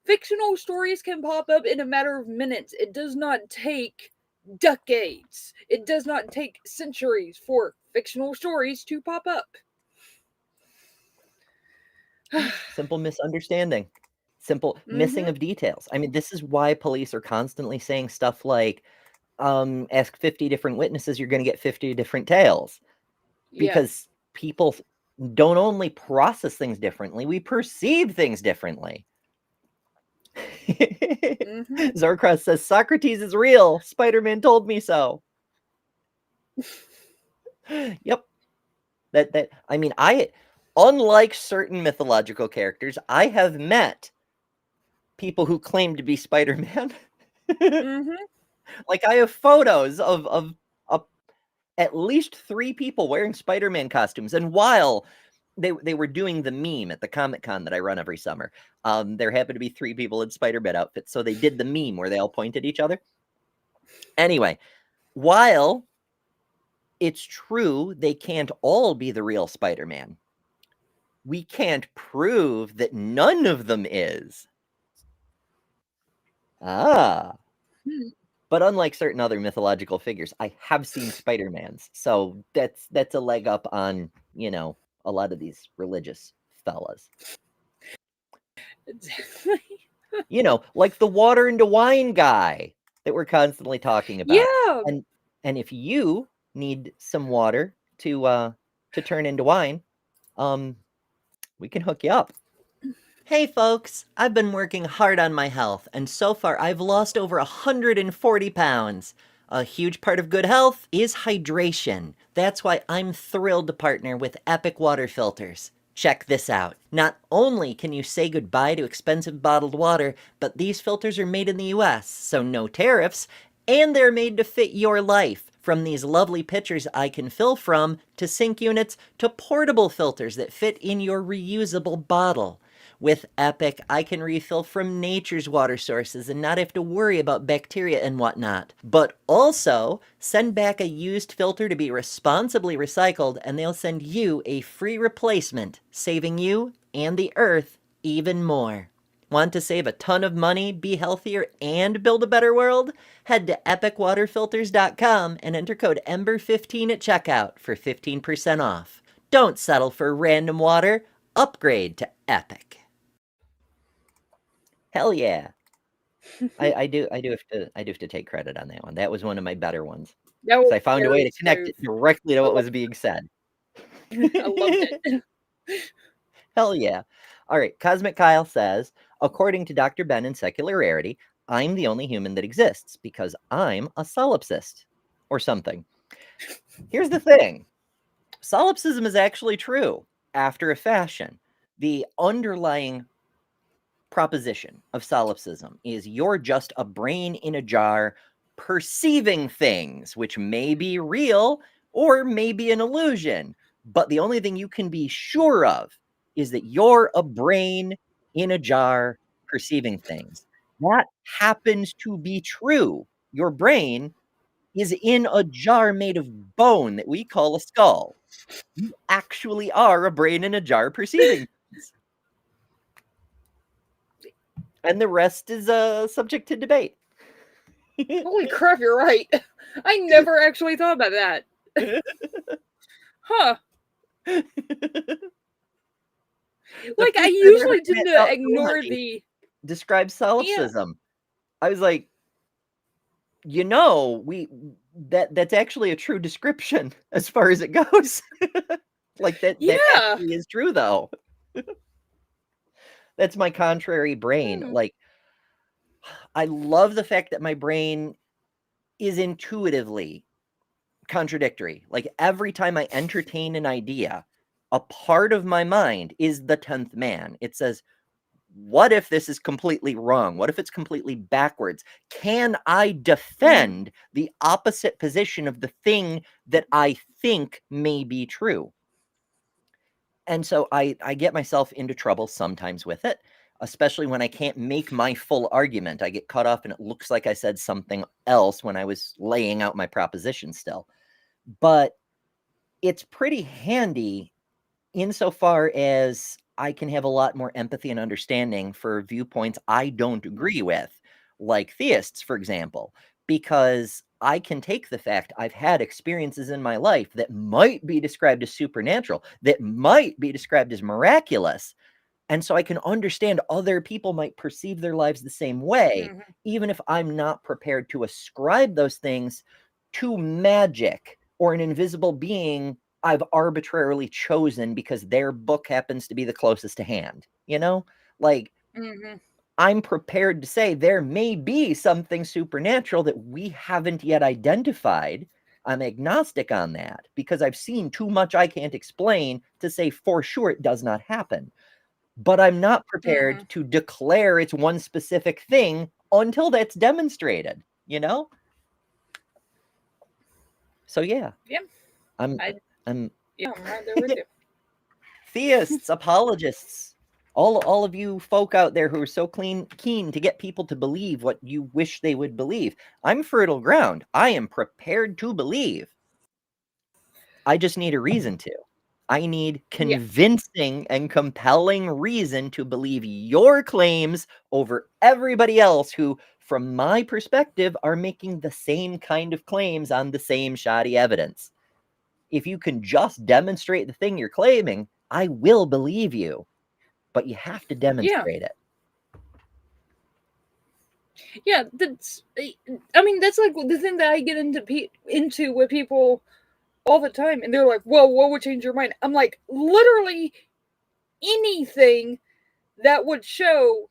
Fictional stories can pop up in a matter of minutes. It does not take decades. It does not take centuries for fictional stories to pop up. Simple misunderstanding. Simple missing of details. I mean, this is why police are constantly saying stuff like, ask 50 different witnesses, you're going to get 50 different tales. Because people don't only process things differently, we perceive things differently. Zorcross says Socrates is real. Spider-Man told me so. Yep. That I mean, unlike certain mythological characters, I have met people who claim to be Spider-Man. Like I have photos of at least 3 people wearing Spider-Man costumes, and while they were doing the meme at the Comic-Con that I run every summer, there happened to be 3 people in Spider-Man outfits, so they did the meme where they all point at each other. Anyway, while it's true they can't all be the real Spider-Man, we can't prove that none of them is. But unlike certain other mythological figures, I have seen Spider-Mans, so that's a leg up on, you know, a lot of these religious fellas. Exactly. You know, like the water into wine guy that we're constantly talking about. Yeah. And if you need some water to turn into wine, we can hook you up. Hey folks, I've been working hard on my health, and so far I've lost over 140 pounds. A huge part of good health is hydration. That's why I'm thrilled to partner with Epic Water Filters. Check this out. Not only can you say goodbye to expensive bottled water, but these filters are made in the US, so no tariffs, and they're made to fit your life. From these lovely pitchers I can fill from, to sink units, to portable filters that fit in your reusable bottle. With Epic, I can refill from nature's water sources and not have to worry about bacteria and whatnot. But also, send back a used filter to be responsibly recycled, and they'll send you a free replacement, saving you and the earth even more. Want to save a ton of money, be healthier, and build a better world? Head to epicwaterfilters.com and enter code EMBER15 at checkout for 15% off. Don't settle for random water. Upgrade to Epic. Hell yeah. I do have to take credit on that one. That was one of my better ones. That was I found a way to connect smooth. it directly to what was being said. I loved it. Hell yeah. All right. Cosmic Kyle says, according to Dr. Ben in Secular Rarity, I'm the only human that exists because I'm a solipsist or something. Here's the thing. Solipsism is actually true after a fashion. The underlying proposition of solipsism is you're just a brain in a jar perceiving things, which may be real or may be an illusion. But the only thing you can be sure of is that you're a brain in a jar perceiving things. That happens to be true. Your brain is in a jar made of bone that we call a skull. You actually are a brain in a jar perceiving things. And the rest is subject to debate. Holy crap, you're right. I never actually thought about that. Huh. Like, I usually tend to ignore the... describes solipsism. I was like, that's actually a true description as far as it goes. Like that actually is true though. That's my contrary brain. Like, I love the fact that my brain is intuitively contradictory. Like, every time I entertain an idea, a part of my mind is the 10th man. It says, what if this is completely wrong? What if it's completely backwards? Can I defend the opposite position of the thing that I think may be true? And so I get myself into trouble sometimes with it, especially when I can't make my full argument. I get cut off and it looks like I said something else when I was laying out my proposition still. But it's pretty handy insofar as I can have a lot more empathy and understanding for viewpoints I don't agree with, like theists, for example, because I can take the fact I've had experiences in my life that might be described as supernatural, that might be described as miraculous. And so I can understand other people might perceive their lives the same way, even if I'm not prepared to ascribe those things to magic or an invisible being I've arbitrarily chosen because their book happens to be the closest to hand. Like, I'm prepared to say there may be something supernatural that we haven't yet identified. I'm agnostic on that because I've seen too much I can't explain to say for sure it does not happen. But I'm not prepared to declare it's one specific thing until that's demonstrated, So yeah. I'm right there with you. Theists, apologists, all of you folk out there who are so keen to get people to believe what you wish they would believe. I'm fertile ground. I am prepared to believe. I just need a reason to. I need convincing and compelling reason to believe your claims over everybody else who, from my perspective, are making the same kind of claims on the same shoddy evidence. If you can just demonstrate the thing you're claiming, I will believe you. But you have to demonstrate it. Yeah, that's like the thing that I get into with people all the time, and they're like, well, what would change your mind? I'm like, literally anything that would show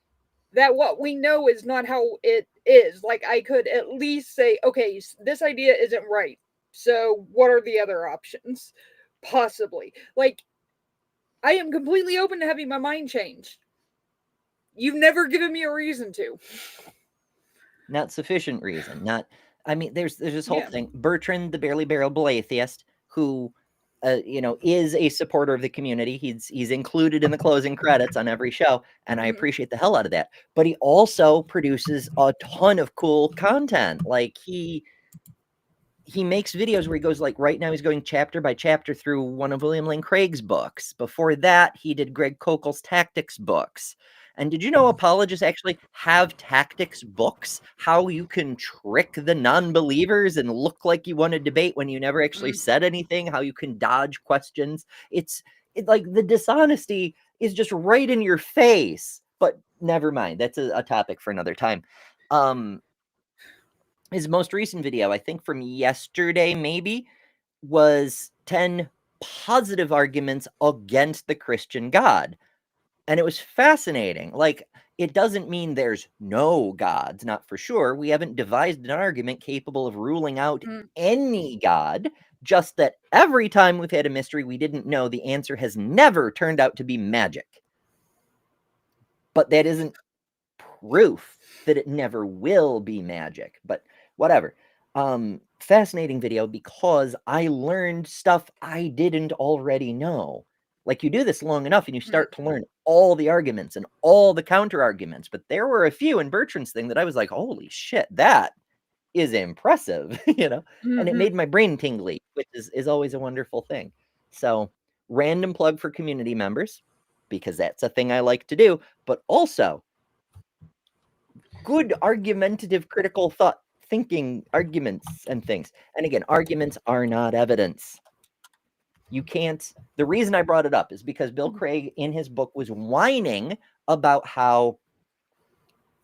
that what we know is not how it is. Like, I could at least say, okay, this idea isn't right, so what are the other options? Possibly. Like, I am completely open to having my mind changed. You've never given me a reason to. Not sufficient reason. Not. I mean, there's this whole Yeah. thing. Bertrand, the barely bearable atheist, who, is a supporter of the community. He's included in the closing credits on every show, and I appreciate the hell out of that. But he also produces a ton of cool content. Like he makes videos where he goes, like, right now he's going chapter by chapter through one of William Lane Craig's books. Before that, he did Greg Kokel's tactics books. And did you know apologists actually have tactics books? How you can trick the non-believers and look like you want to debate when you never actually said anything, how you can dodge questions. It's like the dishonesty is just right in your face. But never mind. That's a topic for another time. His most recent video, I think from yesterday maybe, was 10 positive arguments against the Christian God. And it was fascinating. Like, it doesn't mean there's no gods, not for sure. We haven't devised an argument capable of ruling out any god, just that every time we've had a mystery we didn't know, the answer has never turned out to be magic. But that isn't proof that it never will be magic. But whatever. Fascinating video because I learned stuff I didn't already know. Like, you do this long enough and you start to learn all the arguments and all the counter arguments. But there were a few in Bertrand's thing that I was like, holy shit, that is impressive, and it made my brain tingly, which is always a wonderful thing. So, random plug for community members, because that's a thing I like to do, but also good argumentative critical thought thinking arguments and things. And again, arguments are not evidence. You can't. The reason I brought it up is because Bill Craig in his book was whining about how,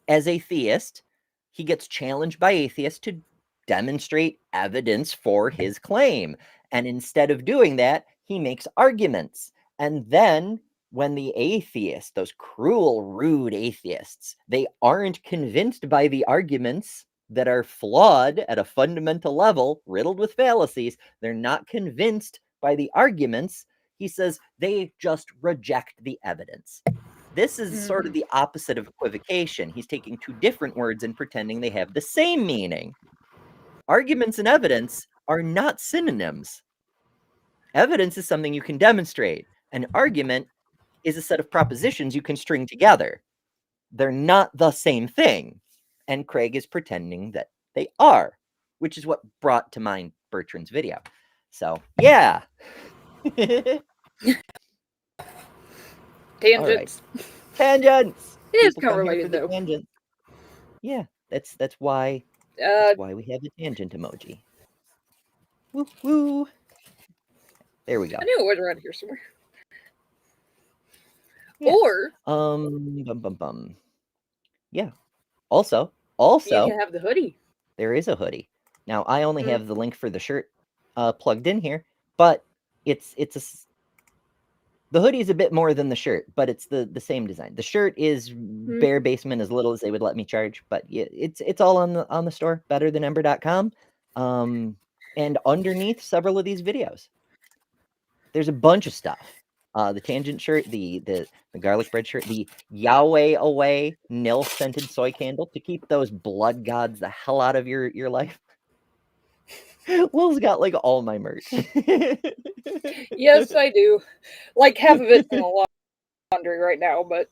as a theist, he gets challenged by atheists to demonstrate evidence for his claim. And instead of doing that, he makes arguments. And then when the atheists, those cruel, rude atheists, they aren't convinced by the arguments that are flawed at a fundamental level, riddled with fallacies, they're not convinced by the arguments, he says they just reject the evidence. This is sort of the opposite of equivocation. He's taking two different words and pretending they have the same meaning. Arguments and evidence are not synonyms. Evidence is something you can demonstrate. An argument is a set of propositions you can string together. They're not the same thing. And Craig is pretending that they are, which is what brought to mind Bertrand's video. So, yeah. Tangents. Right. Tangents. It is People kind of come here related, for the though. tangent. Yeah, that's why we have the tangent emoji. Woo woo. There we go. I knew it was around here somewhere. Yeah. Or yeah. Also, you can have the hoodie. there is a hoodie. Now I only have the link for the shirt plugged in here, but the hoodie is a bit more than the shirt, but it's the same design. The shirt is bare basement, as little as they would let me charge, but it's all on the store, betterthanember.com. And underneath several of these videos, there's a bunch of stuff. The tangent shirt, the garlic bread shirt, the Yahweh away nil scented soy candle to keep those blood gods the hell out of your life. Will's got like all my merch. Yes, I do. Like half of it's in the laundry right now, but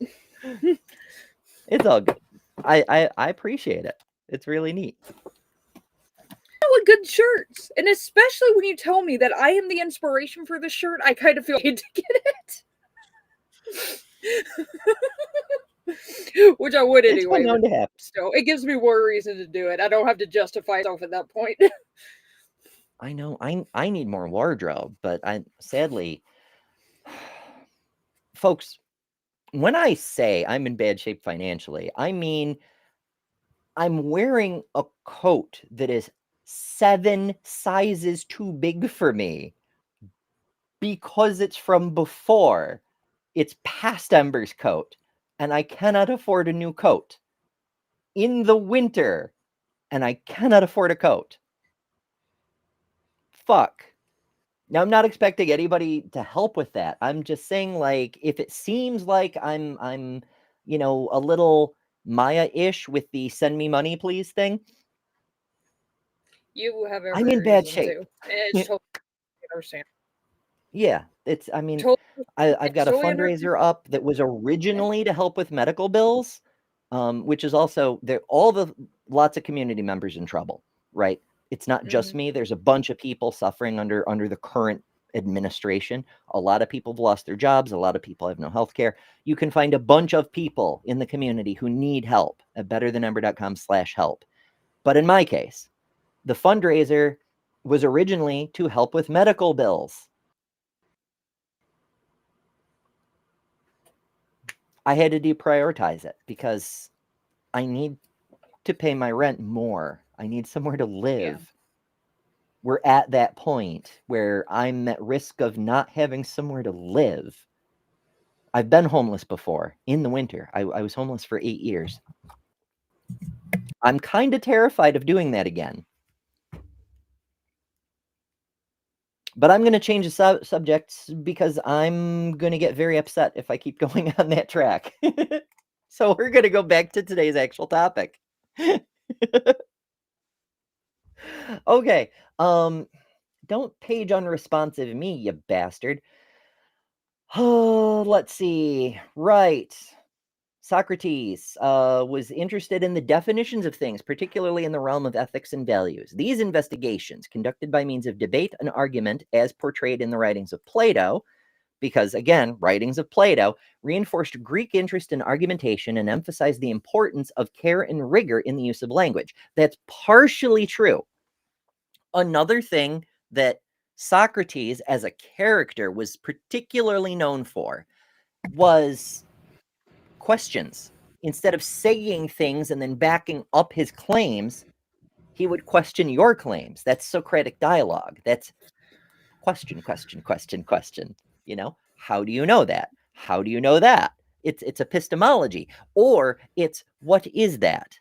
it's all good. I appreciate it. It's really neat. with good shirts, and especially when you tell me that I am the inspiration for the shirt, I kind of feel I need to get it. Which I would anyway. So it gives me more reason to do it. I don't have to justify myself at that point. I know. I need more wardrobe, but sadly, folks, when I say I'm in bad shape financially, I mean I'm wearing a coat that is 7 sizes too big for me because it's from before. It's past Ember's coat, and I cannot afford a new coat in the winter, and I cannot afford a coat. Fuck. Now, I'm not expecting anybody to help with that. I'm just saying, like, if it seems like I'm a little Maya-ish with the "send me money, please" thing, You have I'm every in bad reason shape. to. It's totally understand. Yeah, I mean, Totally, I've got a totally understand. fundraiser up that was originally to help with medical bills, which is also there. Lots of community members in trouble, right? It's not just me. There's a bunch of people suffering under the current administration. A lot of people have lost their jobs. A lot of people have no health care. You can find a bunch of people in the community who need help at betterthanamber.com/help. But in my case, the fundraiser was originally to help with medical bills. I had to deprioritize it because I need to pay my rent more. I need somewhere to live. Yeah. We're at that point where I'm at risk of not having somewhere to live. I've been homeless before in the winter. I was homeless for 8 years. I'm kind of terrified of doing that again. But I'm going to change the subject because I'm going to get very upset if I keep going on that track. So we're going to go back to today's actual topic. Okay. Don't page unresponsive me, you bastard. Oh, let's see. Right. Socrates was interested in the definitions of things, particularly in the realm of ethics and values. These investigations, conducted by means of debate and argument, as portrayed in the writings of Plato, because, again, writings of Plato reinforced Greek interest in argumentation and emphasized the importance of care and rigor in the use of language. That's partially true. Another thing that Socrates as a character was particularly known for was questions. Instead of saying things and then backing up his claims, he would question your claims. That's Socratic dialogue. That's question, question, question, question. How do you know that? How do you know that? It's epistemology, or it's what is that?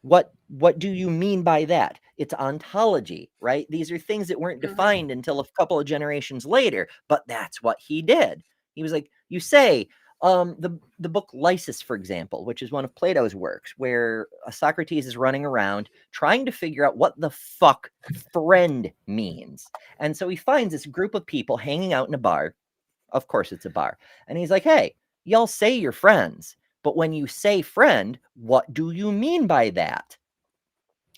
What do you mean by that? It's ontology, right? These are things that weren't defined until a couple of generations later, but that's what he did. He was like, you say, the book Lysis, for example, which is one of Plato's works, where Socrates is running around trying to figure out what the fuck friend means. And so he finds this group of people hanging out in a bar. Of course, it's a bar. And he's like, hey, y'all say you're friends, but when you say friend, what do you mean by that?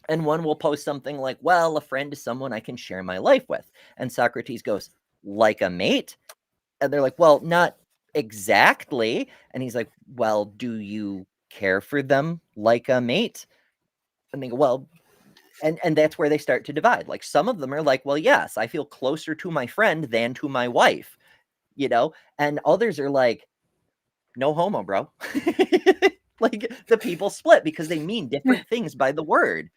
And one will post something like, well, a friend is someone I can share my life with. And Socrates goes, like a mate? And they're like, well, not exactly. And he's like, well, do you care for them like a mate? And they go, well, and that's where they start to divide. Like, some of them are like, well, yes, I feel closer to my friend than to my wife, and others are like, no homo, bro. Like, the people split because they mean different things by the word.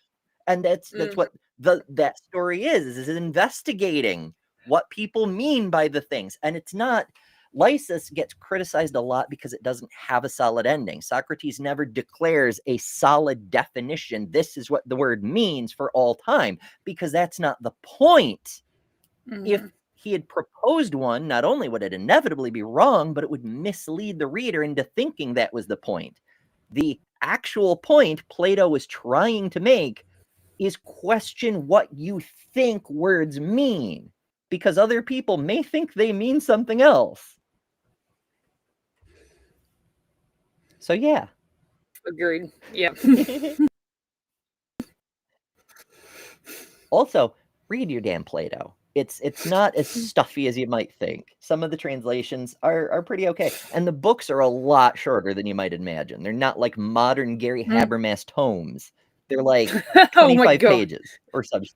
And that's what that story is investigating what people mean by the things. And it's not, Lysis gets criticized a lot because it doesn't have a solid ending. Socrates never declares a solid definition. This is what the word means for all time, because that's not the point. If he had proposed one, not only would it inevitably be wrong, but it would mislead the reader into thinking that was the point. The actual point Plato was trying to make is question what you think words mean, because other people may think they mean something else. So yeah. Agreed. Yeah. Also, read your damn Plato. It's not as stuffy as you might think. Some of the translations are pretty okay. And the books are a lot shorter than you might imagine. They're not like modern Gary Habermas tomes. They're like 25 pages or such.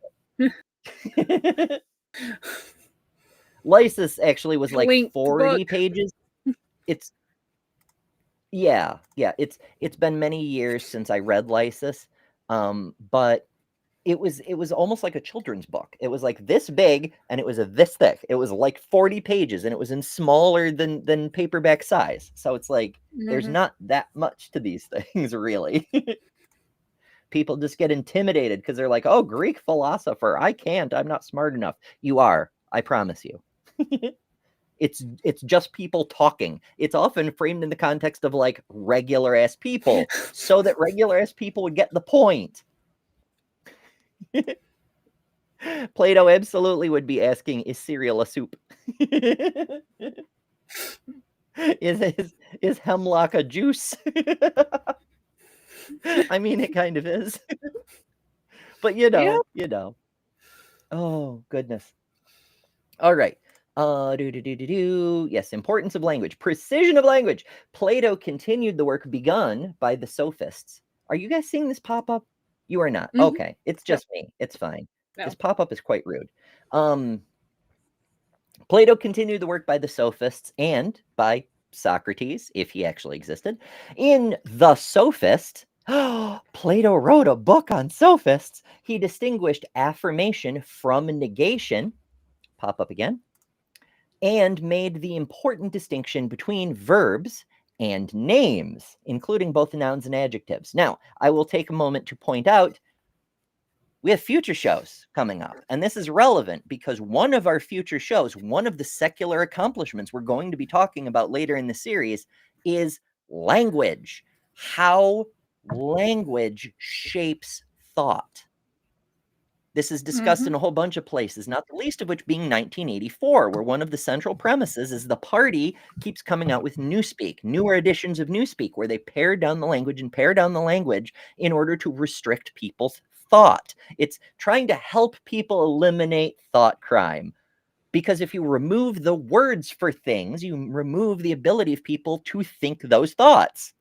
Lysis actually was like 40 pages. It's been many years since I read Lysis. But it was almost like a children's book. It was like this big and it was this thick. It was like 40 pages and it was in smaller than paperback size. So it's like there's not that much to these things, really. People just get intimidated because they're like, oh, Greek philosopher, I can't, I'm not smart enough. You are. I promise you. It's just people talking. It's often framed in the context of like regular ass people, so that regular ass people would get the point. Plato absolutely would be asking, is cereal a soup? Is hemlock a juice? I mean, it kind of is. But you know. Oh, goodness. All right. Yes, importance of language, precision of language. Plato continued the work begun by the sophists. Are you guys seeing this pop up? You are not. Mhm. Okay, it's just me. It's fine. No. This pop up is quite rude. Plato continued the work by the sophists and by Socrates, if he actually existed. In The Sophist, Plato wrote a book on sophists. He distinguished affirmation from negation. Pop up again. And made the important distinction between verbs and names, including both nouns and adjectives. Now, I will take a moment to point out we have future shows coming up, and this is relevant because one of our future shows, one of the secular accomplishments we're going to be talking about later in the series is language, how language shapes thought. This is discussed in a whole bunch of places, not the least of which being 1984, where one of the central premises is the party keeps coming out with Newspeak, newer editions of Newspeak, where they pare down the language in order to restrict people's thought. It's trying to help people eliminate thought crime. Because if you remove the words for things, you remove the ability of people to think those thoughts.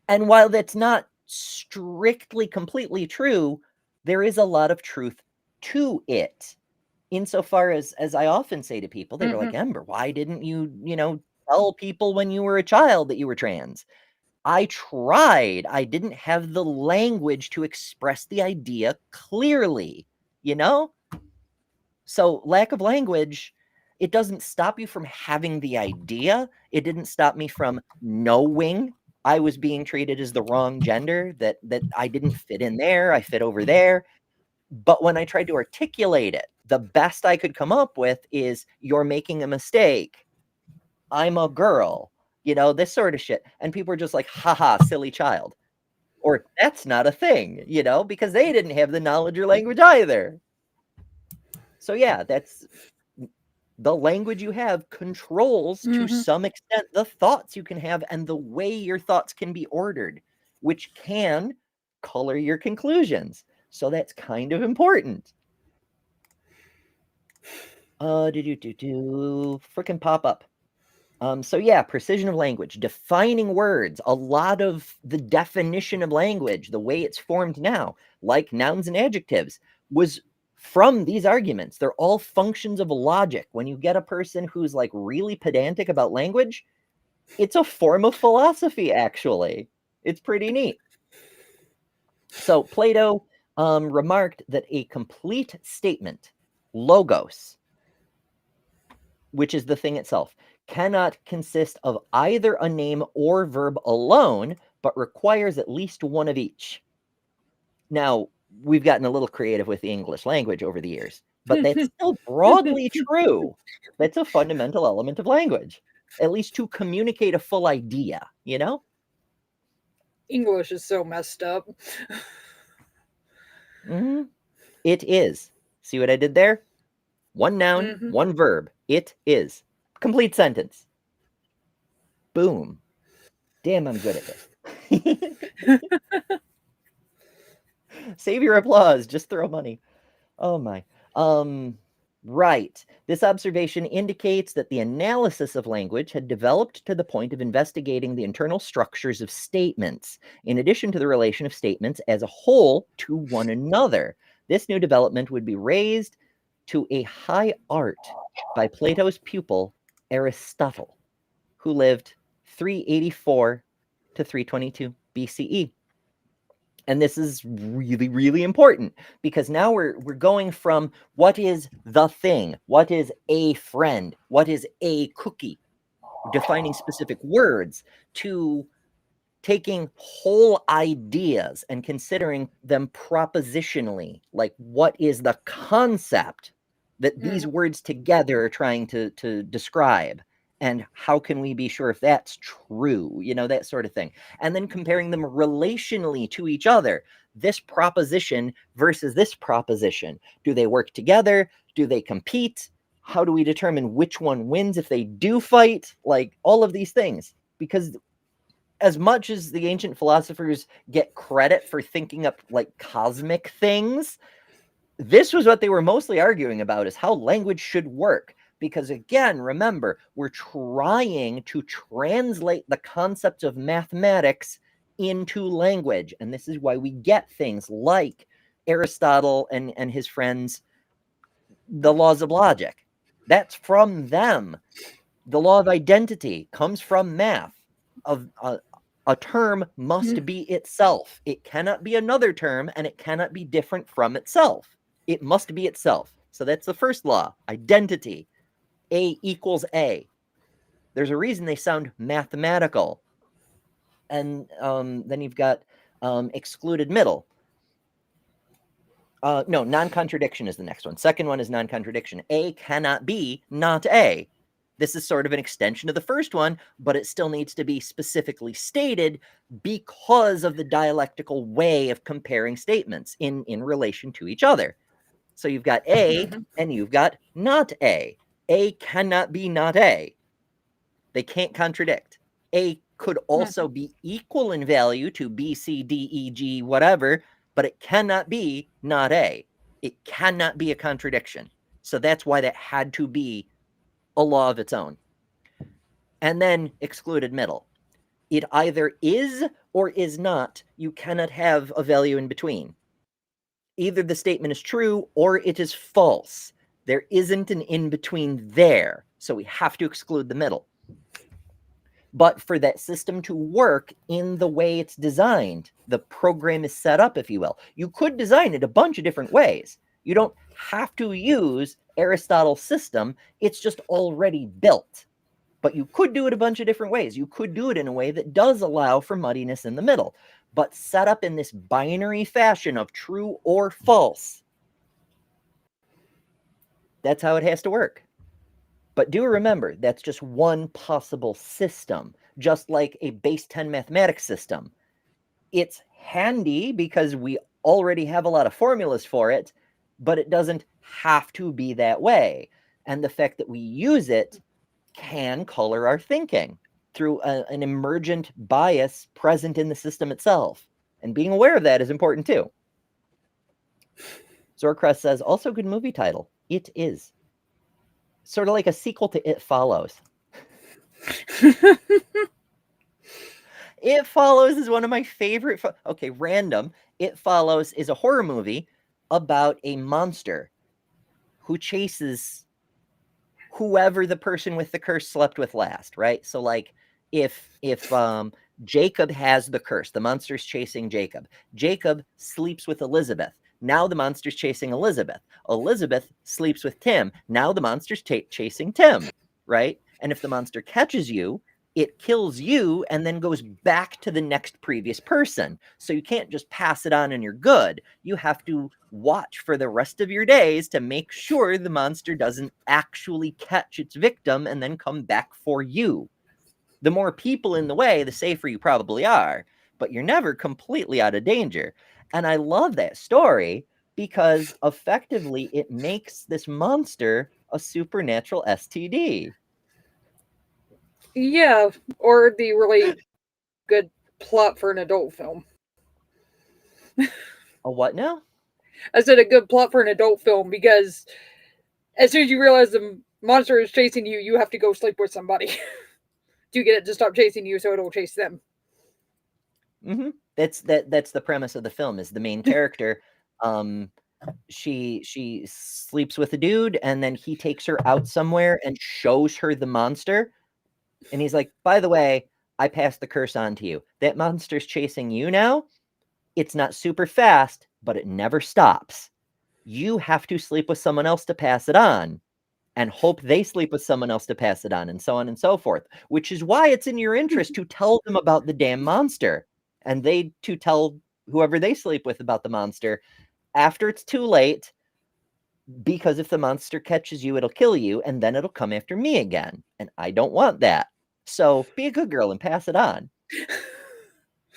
And while that's not strictly completely true, there is a lot of truth to it. Insofar as I often say to people, they were like, Ember, why didn't you, tell people when you were a child that you were trans? I tried. I didn't have the language to express the idea clearly, So lack of language, it doesn't stop you from having the idea. It didn't stop me from knowing I was being treated as the wrong gender, that I didn't fit in there, I fit over there. But when I tried to articulate it, the best I could come up with is, you're making a mistake. I'm a girl, this sort of shit. And people are just like, haha, silly child. Or that's not a thing, because they didn't have the knowledge or language either. So yeah, that's the language you have controls to some extent the thoughts you can have and the way your thoughts can be ordered, which can color your conclusions. So that's kind of important. Frickin' pop up. So yeah, precision of language, defining words. A lot of the definition of language, the way it's formed now, like nouns and adjectives, was from these arguments. They're all functions of logic. When you get a person who's like really pedantic about language, it's a form of philosophy, actually. It's pretty neat. So Plato remarked that a complete statement, logos, which is the thing itself, cannot consist of either a name or verb alone, but requires at least one of each. Now, we've gotten a little creative with the English language over the years, but that's still broadly true. That's a fundamental element of language, at least to communicate a full idea, English is so messed up. It is. See what I did there? One noun, one verb. It is. Complete sentence. Boom. Damn, I'm good at this. Save your applause. Just throw money. Oh my. Right. This observation indicates that the analysis of language had developed to the point of investigating the internal structures of statements, in addition to the relation of statements as a whole to one another. This new development would be raised to a high art by Plato's pupil, Aristotle, who lived 384 to 322 BCE. And this is really, really important because now we're going from what is the thing, what is a friend, what is a cookie, defining specific words, to taking whole ideas and considering them propositionally, like what is the concept that these words together are trying to describe. And how can we be sure if that's true? You know, that sort of thing. And then comparing them relationally to each other. This proposition versus this proposition. Do they work together? Do they compete? How do we determine which one wins if they do fight? Like all of these things. Because as much as the ancient philosophers get credit for thinking up like cosmic things, this was what they were mostly arguing about, is how language should work. Because again, remember, we're trying to translate the concepts of mathematics into language. And this is why we get things like Aristotle and his friends, the laws of logic. That's from them. The law of identity comes from math. A term must be itself. It cannot be another term, and it cannot be different from itself. It must be itself. So that's the first law, identity. A equals A. There's a reason they sound mathematical. And then you've got excluded middle. No, non-contradiction is the next one. Second one is non-contradiction. A cannot be not A. This is sort of an extension of the first one, but it still needs to be specifically stated because of the dialectical way of comparing statements in relation to each other. So you've got A and you've got not A. A cannot be not A. They can't contradict. A could also be equal in value to B, C, D, E, G, whatever, but it cannot be not A. It cannot be a contradiction. So that's why that had to be a law of its own. And then excluded middle. It either is or is not. You cannot have a value in between. Either the statement is true or it is false. There isn't an in-between there. So we have to exclude the middle. But for that system to work in the way it's designed, the program is set up, if you will. You could design it a bunch of different ways. You don't have to use Aristotle's system. It's just already built. But you could do it a bunch of different ways. You could do it in a way that does allow for muddiness in the middle, but set up in this binary fashion of true or false. That's how it has to work. But do remember, that's just one possible system, just like a base 10 mathematics system. It's handy because we already have a lot of formulas for it, but it doesn't have to be that way. And the fact that we use it can color our thinking through an emergent bias present in the system itself. And being aware of that is important too. Zorcrest says, also good movie title. It is. Sort of like a sequel to It Follows. It Follows is one of my favorite. Okay, random. It Follows is a horror movie about a monster who chases whoever the person with the curse slept with last, right? So like if Jacob has the curse, the monster's chasing Jacob. Jacob sleeps with Elizabeth. Now the monster's chasing Elizabeth. Elizabeth sleeps with Tim. Now the monster's chasing Tim, right? And if the monster catches you, it kills you and then goes back to the next previous person. So you can't just pass it on and you're good. You have to watch for the rest of your days to make sure the monster doesn't actually catch its victim and then come back for you. The more people in the way, the safer you probably are, but you're never completely out of danger. And I love that story because effectively it makes this monster a supernatural STD. Yeah, or the really good plot for an adult film. A what now? I said a good plot for an adult film because as soon as you realize the monster is chasing you, you have to go sleep with somebody to get it to stop chasing you so it'll chase them. Mm-hmm. That's the premise of the film, is the main character. She sleeps with a dude and then he takes her out somewhere and shows her the monster. And he's like, by the way, I passed the curse on to you. That monster's chasing you now. It's not super fast, but it never stops. You have to sleep with someone else to pass it on and hope they sleep with someone else to pass it on, and so on and so forth, which is why it's in your interest to tell them about the damn monster and they to tell whoever they sleep with about the monster. After it's too late, Because if the monster catches you, it'll kill you, and then it'll come after me again. And I don't want that. So be a good girl and pass it on.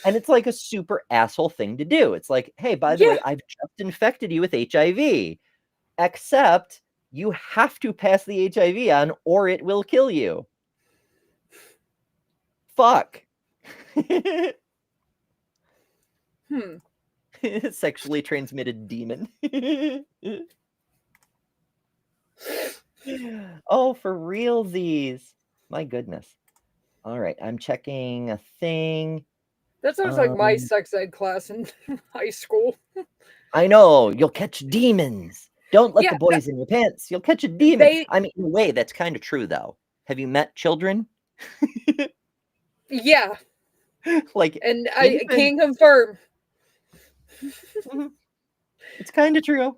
And it's like a super asshole thing to do. It's like, hey, by the way, I've just infected you with HIV. Except you have to pass the HIV on or it will kill you. Fuck. Sexually transmitted demon. Oh, for realsies. My goodness. All right, I'm checking a thing. That sounds like my sex ed class in high school. I know. You'll catch demons. Don't let the boys in your pants. You'll catch a demon. I mean, in a way, that's kind of true, though. Have you met children? Yeah. Like, and I can confirm. It's kind of true.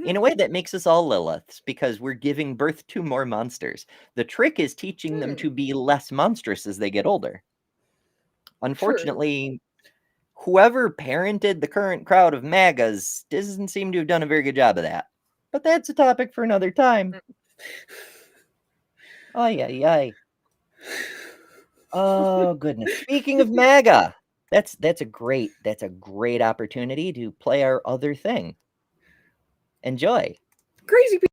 In a way that makes us all Liliths, because we're giving birth to more monsters. The trick is teaching them to be less monstrous as they get older. Unfortunately, whoever parented the current crowd of MAGAs doesn't seem to have done a very good job of that. But that's a topic for another time. Ay, ay, ay. Oh, goodness. Speaking of MAGA, that's a great opportunity to play our other thing. Enjoy. Crazy people.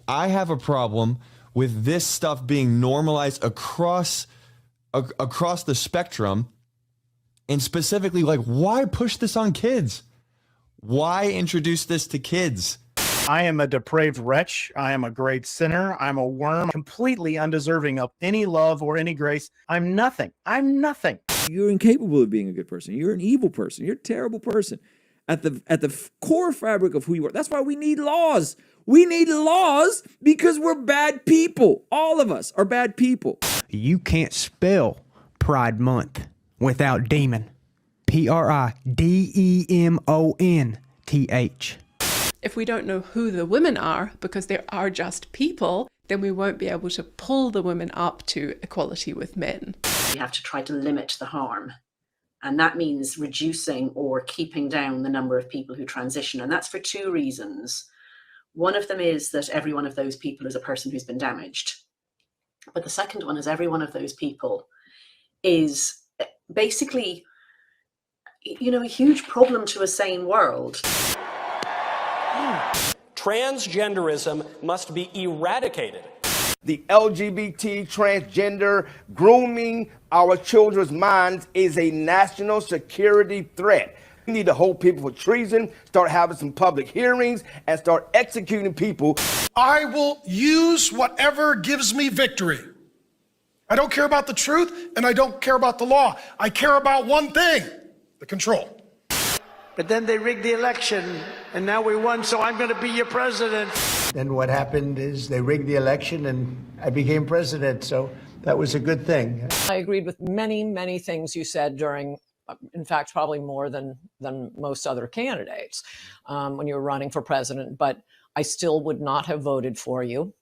I have a problem with this stuff being normalized across the spectrum, and specifically, like, why push this on kids? Why introduce this to kids? I am a depraved wretch. I am a great sinner. I'm a worm, completely undeserving of any love or any grace. I'm nothing. I'm nothing. You're incapable of being a good person. You're an evil person. You're a terrible person. At the core fabric of who you are. That's why we need laws. We need laws because we're bad people. All of us are bad people. You can't spell Pride Month without demon. PRIDEMONTH. If we don't know who the women are, because there are just people, then we won't be able to pull the women up to equality with men. We have to try to limit the harm. And that means reducing or keeping down the number of people who transition. And that's for two reasons. One of them is that every one of those people is a person who's been damaged. But the second one is every one of those people is basically, a huge problem to a sane world. Transgenderism must be eradicated. The LGBT, transgender, grooming our children's minds is a national security threat. We need to hold people for treason, start having some public hearings, and start executing people. I will use whatever gives me victory. I don't care about the truth, and I don't care about the law. I care about one thing, the control. But then they rigged the election, and now we won, so I'm going to be your president. Then what happened is they rigged the election, and I became president, so that was a good thing. I agreed with many, many things you said during, in fact, probably more than most other candidates when you were running for president, but I still would not have voted for you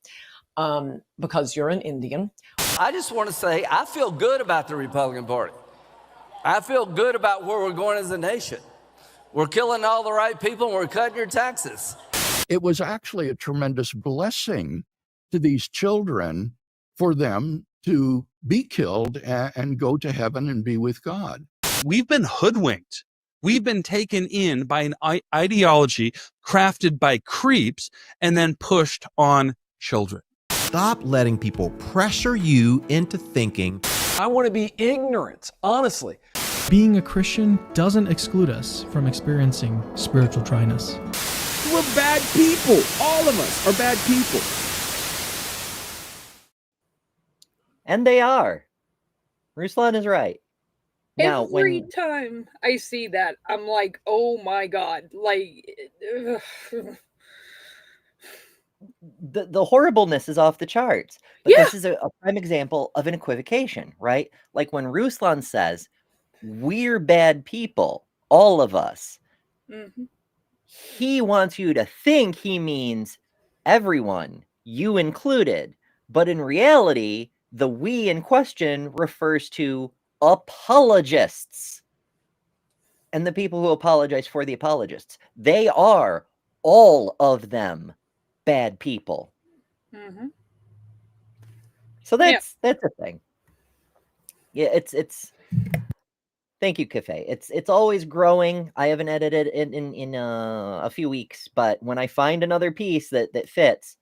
because you're an Indian. I just want to say I feel good about the Republican Party. I feel good about where we're going as a nation. We're killing all the right people and we're cutting your taxes. It was actually a tremendous blessing to these children for them to be killed and go to heaven and be with God. We've been hoodwinked. We've been taken in by an ideology crafted by creeps and then pushed on children. Stop letting people pressure you into thinking. I want to be ignorant, honestly. Being a Christian doesn't exclude us from experiencing spiritual dryness. We're bad people. All of us are bad people. And they are. Ruslan is right. Now, every time I see that, I'm like, oh my God. Like, the horribleness is off the charts. But this is a prime example of an equivocation, right? Like when Ruslan says, we're bad people, all of us. Mm-hmm. He wants you to think he means everyone, you included. But in reality, the we in question refers to apologists and the people who apologize for the apologists. They are all of them bad people. Mm-hmm. So that's a thing. Yeah, it's thank you, Cafe. It's always growing. I haven't edited it in a few weeks, but when I find another piece that fits,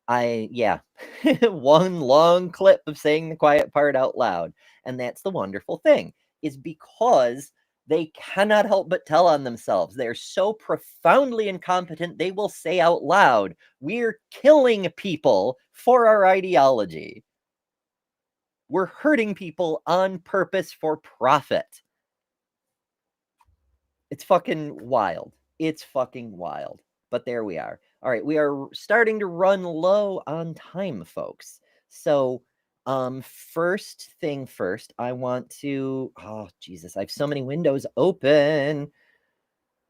one long clip of saying the quiet part out loud. And that's the wonderful thing, is because they cannot help but tell on themselves. They're so profoundly incompetent, they will say out loud, "We're killing people for our ideology. We're hurting people on purpose for profit." It's fucking wild. It's fucking wild. But there we are. All right, we are starting to run low on time, folks. So, first thing first, I want to, oh, Jesus, I have so many windows open.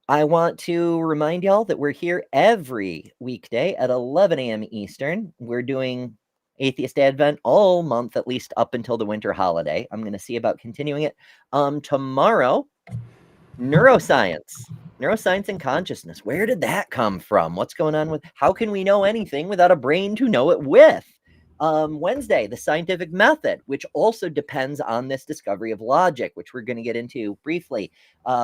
I want to remind y'all that we're here every weekday at 11 a.m. Eastern. We're doing Atheist Advent all month, at least up until the winter holiday. I'm going to see about continuing it. Tomorrow, neuroscience and consciousness. Where did that come from? What's going on with, how can we know anything without a brain to know it with? Wednesday, the scientific method, which also depends on this discovery of logic, which we're going to get into briefly.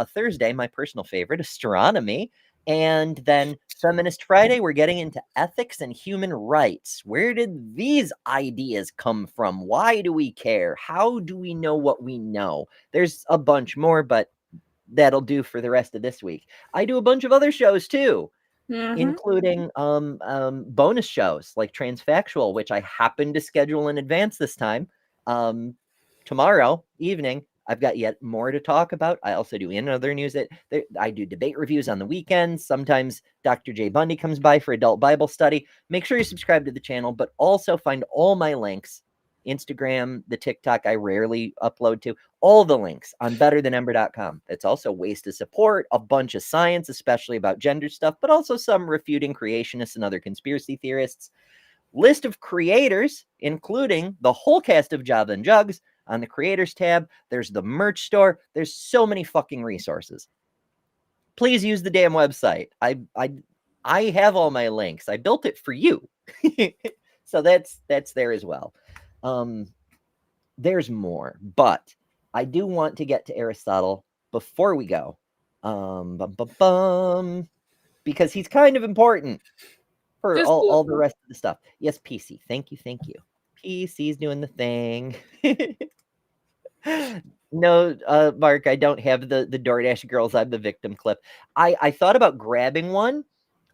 Thursday, my personal favorite, astronomy. And then Feminist Friday, we're getting into ethics and human rights. Where did these ideas come from? Why do we care? How do we know what we know? There's a bunch more, but that'll do for the rest of this week. I do a bunch of other shows too, including bonus shows like Transfactual, which I happen to schedule in advance this time. Tomorrow evening, I've got yet more to talk about. I also do in other news that I do debate reviews on the weekends. Sometimes Dr. J. Bundy comes by for adult Bible study. Make sure you subscribe to the channel, but also find all my links. Instagram, the TikTok I rarely upload to, all the links on betterthanember.com. It's also ways to support a bunch of science, especially about gender stuff, but also some refuting creationists and other conspiracy theorists. List of creators, including the whole cast of Java and Jugs on the creators tab. There's the merch store. There's so many fucking resources. Please use the damn website. I have all my links. I built it for you. So that's there as well. There's more, but I do want to get to Aristotle before we go. Because he's kind of important for all the rest of the stuff. Yes, PC. Thank you. PC's doing the thing. No, Mark, I don't have the DoorDash girls. I'm the victim clip. I thought about grabbing one.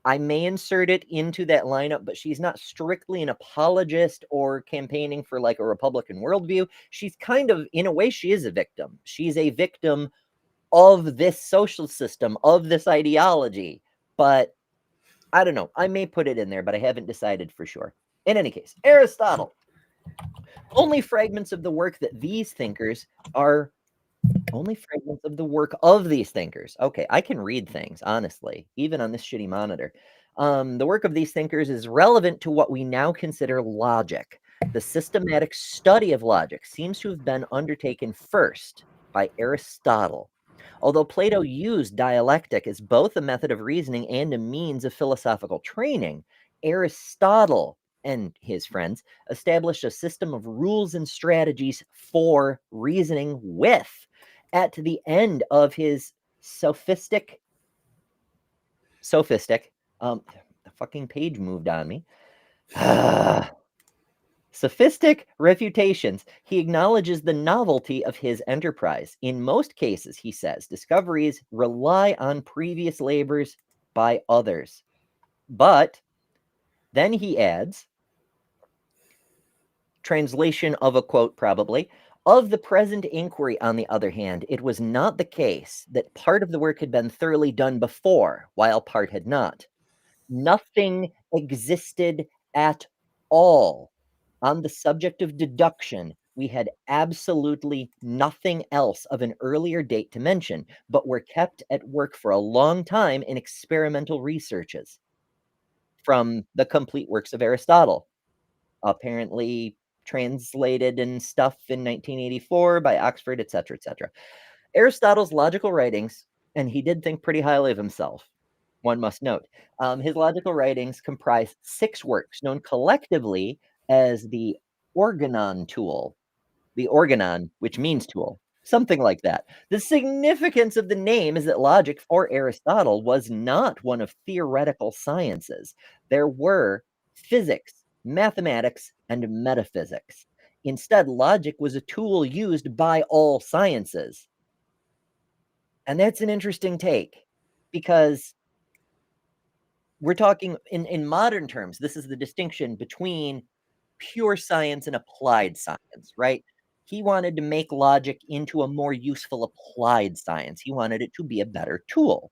I may insert it into that lineup, but she's not strictly an apologist or campaigning for like a Republican worldview. She's kind of, in a way, she is a victim. She's a victim of this social system, of this ideology. But I don't know. I may put it in there, but I haven't decided for sure. In any case, Aristotle. Only fragments of the work that these thinkers are only fragments of the work of these thinkers. Okay, I can read things, honestly, even on this shitty monitor. The work of these thinkers is relevant to what we now consider logic. The systematic study of logic seems to have been undertaken first by Aristotle. Although Plato used dialectic as both a method of reasoning and a means of philosophical training, Aristotle and his friends established a system of rules and strategies for reasoning with. At the end of his sophistic, the fucking page moved on me. Sophistic refutations, he acknowledges the novelty of his enterprise. In most cases, he says, discoveries rely on previous labors by others. But then he adds, translation of a quote probably, of the present inquiry, on the other hand, it was not the case that part of the work had been thoroughly done before, while part had not. Nothing existed at all. On the subject of deduction, we had absolutely nothing else of an earlier date to mention, but were kept at work for a long time in experimental researches. From the complete works of Aristotle, apparently translated and stuff in 1984 by Oxford, etc., etc. Aristotle's logical writings, and he did think pretty highly of himself, one must note. His logical writings comprise 6 works known collectively as the Organon tool. The Organon, which means tool, something like that. The significance of the name is that logic for Aristotle was not one of theoretical sciences. There were physics, mathematics, and metaphysics. Instead, logic was a tool used by all sciences. And that's an interesting take, because we're talking in modern terms, this is the distinction between pure science and applied science, right? He wanted to make logic into a more useful applied science. He wanted it to be a better tool.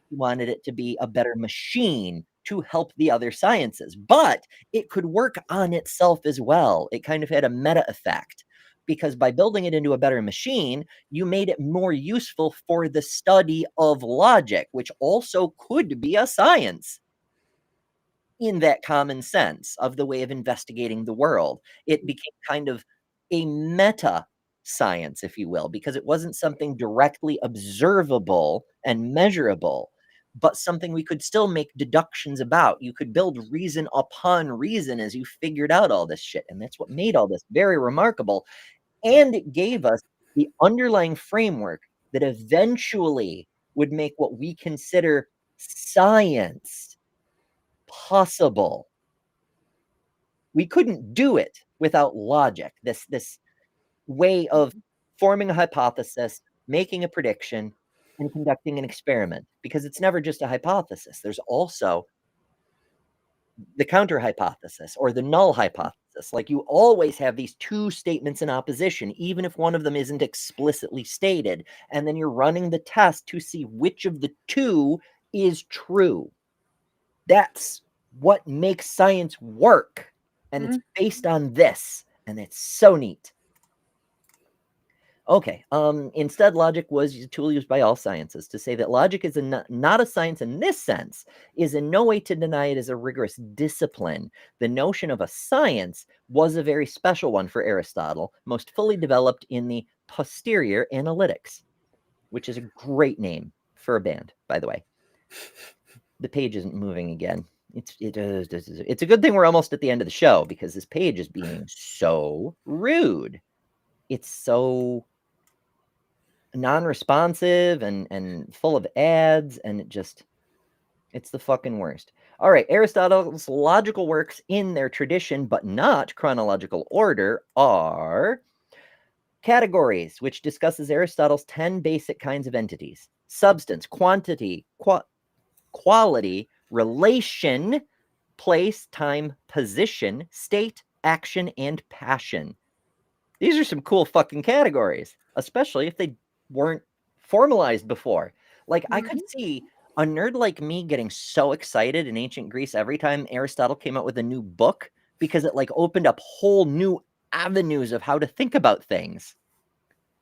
He wanted it to be a better machine to help the other sciences, but it could work on itself as well. It kind of had a meta effect, because by building it into a better machine, you made it more useful for the study of logic, which also could be a science in that common sense of the way of investigating the world. It became kind of a meta science, if you will, because it wasn't something directly observable and measurable, but something we could still make deductions about. You could build reason upon reason as you figured out all this shit. And that's what made all this very remarkable. And it gave us the underlying framework that eventually would make what we consider science possible. We couldn't do it without logic, this way of forming a hypothesis, making a prediction, and conducting an experiment, because it's never just a hypothesis. There's also the counter hypothesis or the null hypothesis. Like, you always have these 2 statements in opposition, even if one of them isn't explicitly stated, and then you're running the test to see which of the 2 is true. That's what makes science work, and it's based on this, and it's so neat. Okay, instead, logic was a tool used by all sciences. To say that logic is not a science in this sense is in no way to deny it as a rigorous discipline. The notion of a science was a very special one for Aristotle, most fully developed in the posterior analytics, which is a great name for a band, by the way. The page isn't moving again. It's a good thing we're almost at the end of the show, because this page is being so rude. It's so non-responsive and full of ads, and it's the fucking worst. All right, Aristotle's logical works in their tradition, but not chronological order, are categories, which discusses Aristotle's 10 basic kinds of entities: substance, quantity, quality, relation, place, time, position, state, action, and passion. These are some cool fucking categories, especially if they weren't formalized before. Like, I could see a nerd like me getting so excited in ancient Greece every time Aristotle came out with a new book, because it like opened up whole new avenues of how to think about things.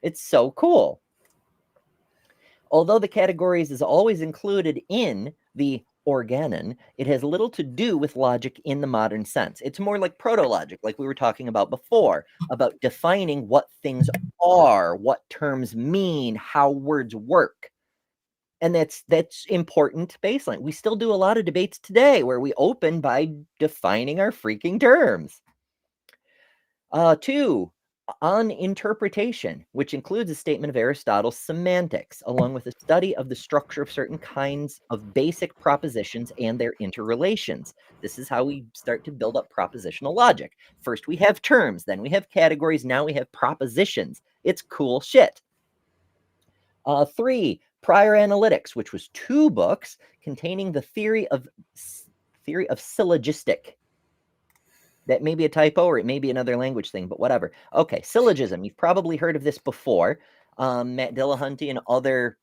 It's so cool. Although the categories is always included in the organon, it has little to do with logic in the modern sense. It's more like proto-logic, like we were talking about before, about defining what things are, what terms mean, how words work. And that's important baseline. We still do a lot of debates today where we open by defining our freaking terms. 2, on interpretation, which includes a statement of Aristotle's semantics, along with a study of the structure of certain kinds of basic propositions and their interrelations. This is how we start to build up propositional logic. First we have terms, then we have categories, now we have propositions. It's cool shit. 3, prior analytics, which was 2 books containing the theory of syllogistic. That may be a typo, or it may be another language thing, but whatever. Okay, syllogism. You've probably heard of this before. Matt Dillahunty and other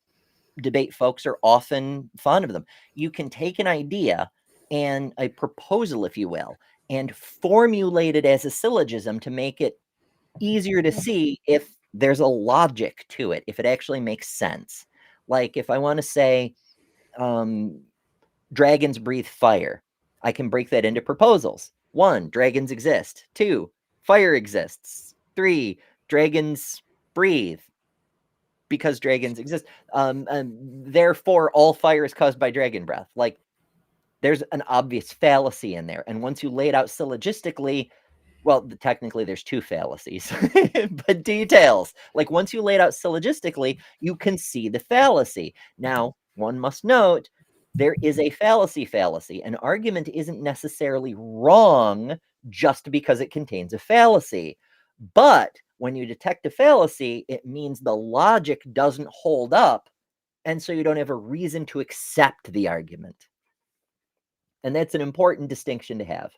debate folks are often fond of them. You can take an idea and a proposal, if you will, and formulate it as a syllogism to make it easier to see if there's a logic to it, if it actually makes sense. Like, if I want to say dragons breathe fire, I can break that into proposals. 1, dragons exist. 2, fire exists. 3, dragons breathe. because dragons exist. Therefore, all fire is caused by dragon breath. Like, there's an obvious fallacy in there. And once you lay it out syllogistically, well, technically there's two fallacies, but details. Like, once you lay it out syllogistically, you can see the fallacy. Now, one must note, there is a fallacy. An argument isn't necessarily wrong just because it contains a fallacy. But when you detect a fallacy, it means the logic doesn't hold up, and so you don't have a reason to accept the argument. And that's an important distinction to have.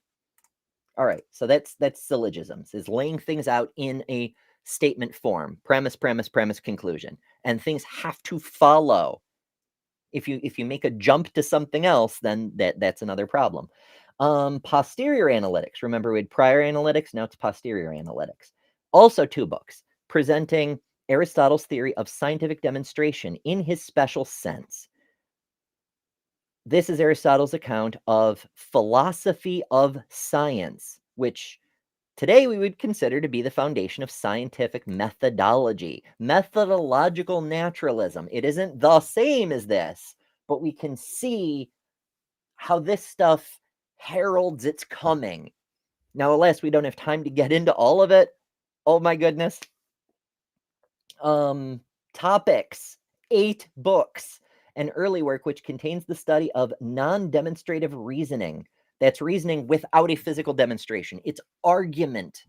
All right, so that's syllogisms, is laying things out in a statement form, premise, conclusion, and things have to follow. If you make a jump to something else, then that's another problem. Posterior analytics. Remember, we had prior analytics, now it's posterior analytics. Also 2 books presenting Aristotle's theory of scientific demonstration in his special sense. This is Aristotle's account of philosophy of science, which today we would consider to be the foundation of scientific methodology, methodological naturalism. It isn't the same as this, but we can see how this stuff heralds its coming. Now, alas, we don't have time to get into all of it. Oh my goodness. Topics, 8 books. An early work which contains the study of non-demonstrative reasoning. That's reasoning without a physical demonstration. It's argument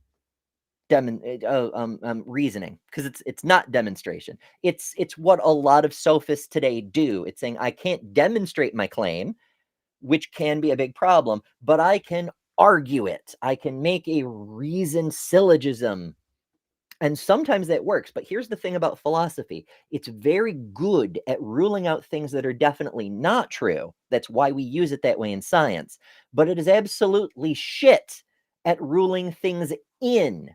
reasoning, because it's not demonstration. It's what a lot of sophists today do. It's saying, I can't demonstrate my claim, which can be a big problem, but I can argue it. I can make a reasoned syllogism. And sometimes that works. But here's the thing about philosophy. It's very good at ruling out things that are definitely not true. That's why we use it that way in science. But it is absolutely shit at ruling things in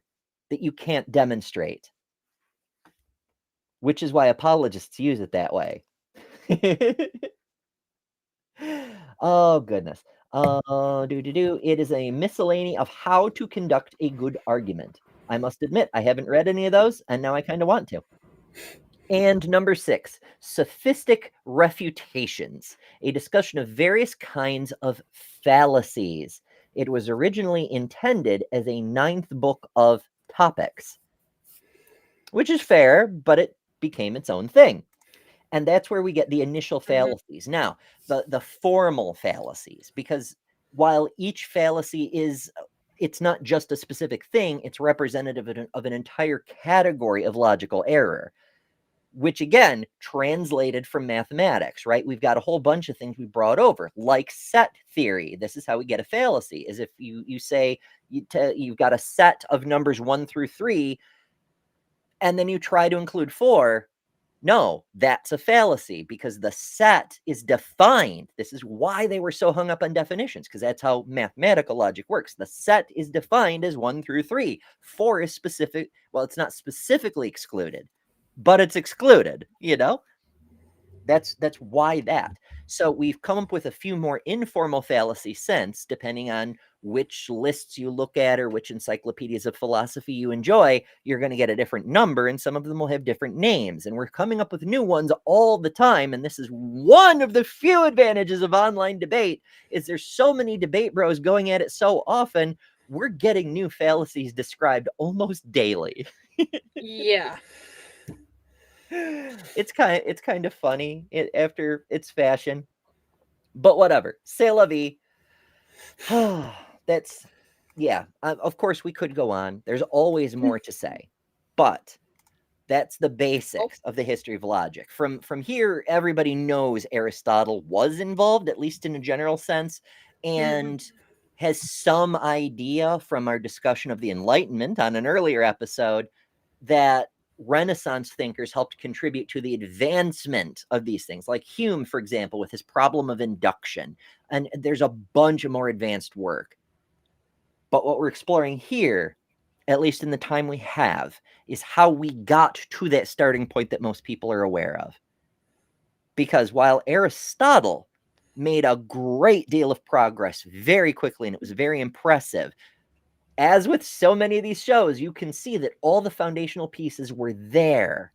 that you can't demonstrate. Which is why apologists use it that way. Oh, goodness. It is a miscellany of how to conduct a good argument. I must admit, I haven't read any of those, and now I kind of want to. And number 6, sophistic refutations, a discussion of various kinds of fallacies. It was originally intended as a 9th book of topics, which is fair, but it became its own thing. And that's where we get the initial fallacies. Now, the formal fallacies, because while each fallacy it's not just a specific thing, it's representative of an entire category of logical error, which again, translated from mathematics, right? We've got a whole bunch of things we brought over, like set theory. This is how we get a fallacy, is if you say you've got a set of numbers 1 through 3, and then you try to include 4, no, that's a fallacy because the set is defined. This is why they were so hung up on definitions, because that's how mathematical logic works. The set is defined as 1 through 3. 4 is specific. Well, it's not specifically excluded, but it's excluded, That's why that. So we've come up with a few more informal fallacies since, depending on which lists you look at or which encyclopedias of philosophy you enjoy, you're going to get a different number, and some of them will have different names. And we're coming up with new ones all the time. And this is one of the few advantages of online debate, is there's so many debate bros going at it so often, we're getting new fallacies described almost daily. Yeah. It's kind of funny after its fashion, but whatever. C'est la vie. That's, yeah. Of course, we could go on. There's always more to say, but that's the basics of the history of logic. From here, everybody knows Aristotle was involved, at least in a general sense, and has some idea from our discussion of the Enlightenment on an earlier episode that Renaissance thinkers helped contribute to the advancement of these things, like Hume, for example, with his problem of induction. And there's a bunch of more advanced work. But what we're exploring here, at least in the time we have, is how we got to that starting point that most people are aware of. Because while Aristotle made a great deal of progress very quickly, and it was very impressive, as with so many of these shows, you can see that all the foundational pieces were there.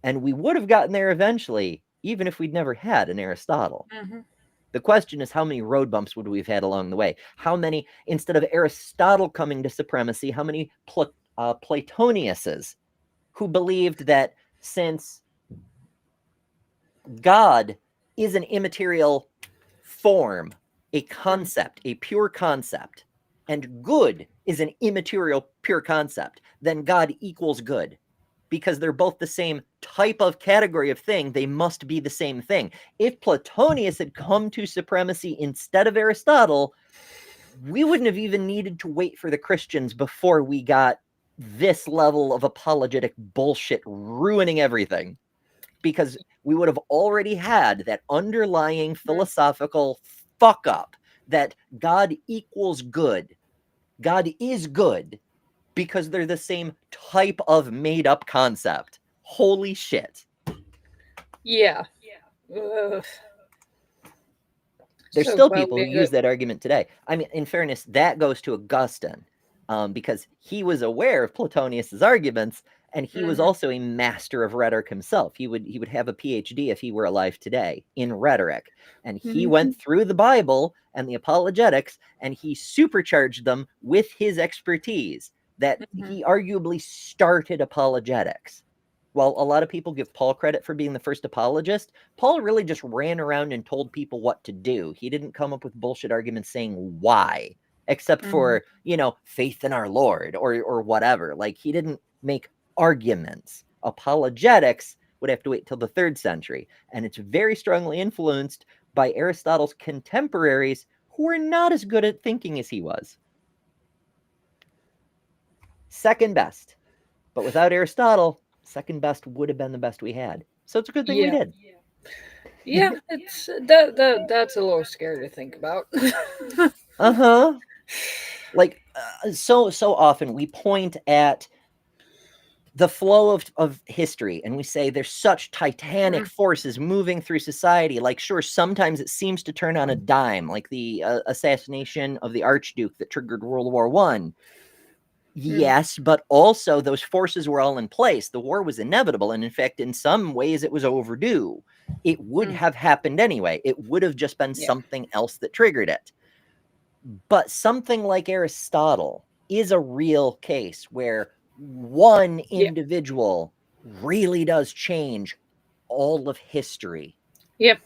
And we would have gotten there eventually, even if we'd never had an Aristotle. Mhm. The question is, how many road bumps would we have had along the way? How many, instead of Aristotle coming to supremacy, how many Platoniuses who believed that since God is an immaterial form, a concept, a pure concept, and good is an immaterial pure concept, then God equals good. Because they're both the same type of category of thing, they must be the same thing. If Platonius had come to supremacy instead of Aristotle, we wouldn't have even needed to wait for the Christians before we got this level of apologetic bullshit ruining everything. Because we would have already had that underlying philosophical fuck up that God equals good. God is good because they're the same type of made up concept. Holy shit. Yeah. Ugh. There's So still well people who being use good. that argument today. I mean, in fairness, that goes to Augustine because he was aware of Platonius's arguments, and he was Mhm. also a master of rhetoric himself. He would have a PhD if he were alive today in rhetoric, and he went through the Bible and the apologetics, and he supercharged them with his expertise. That he arguably started apologetics. While a lot of people give Paul credit for being the first apologist, Paul really just ran around and told people what to do. He didn't come up with bullshit arguments saying why, except for, faith in our Lord or whatever. Like, he didn't make arguments. Apologetics would have to wait till the 3rd century, and it's very strongly influenced by Aristotle's contemporaries who were not as good at thinking as he was. Second best. But without Aristotle, second best would have been the best we had. So it's a good thing we Yeah. did. Yeah, it's that's a little scary to think about. Uh-huh. Like, so often we point at the flow of history and we say there's such titanic forces moving through society. Like, sure, sometimes it seems to turn on a dime, like the assassination of the Archduke that triggered World War I. Yes, but also those forces were all in place. The war was inevitable, and in fact, in some ways, it was overdue. It would have happened anyway. It would have just been something else that triggered it. But something like Aristotle is a real case where one individual really does change all of history. Yep.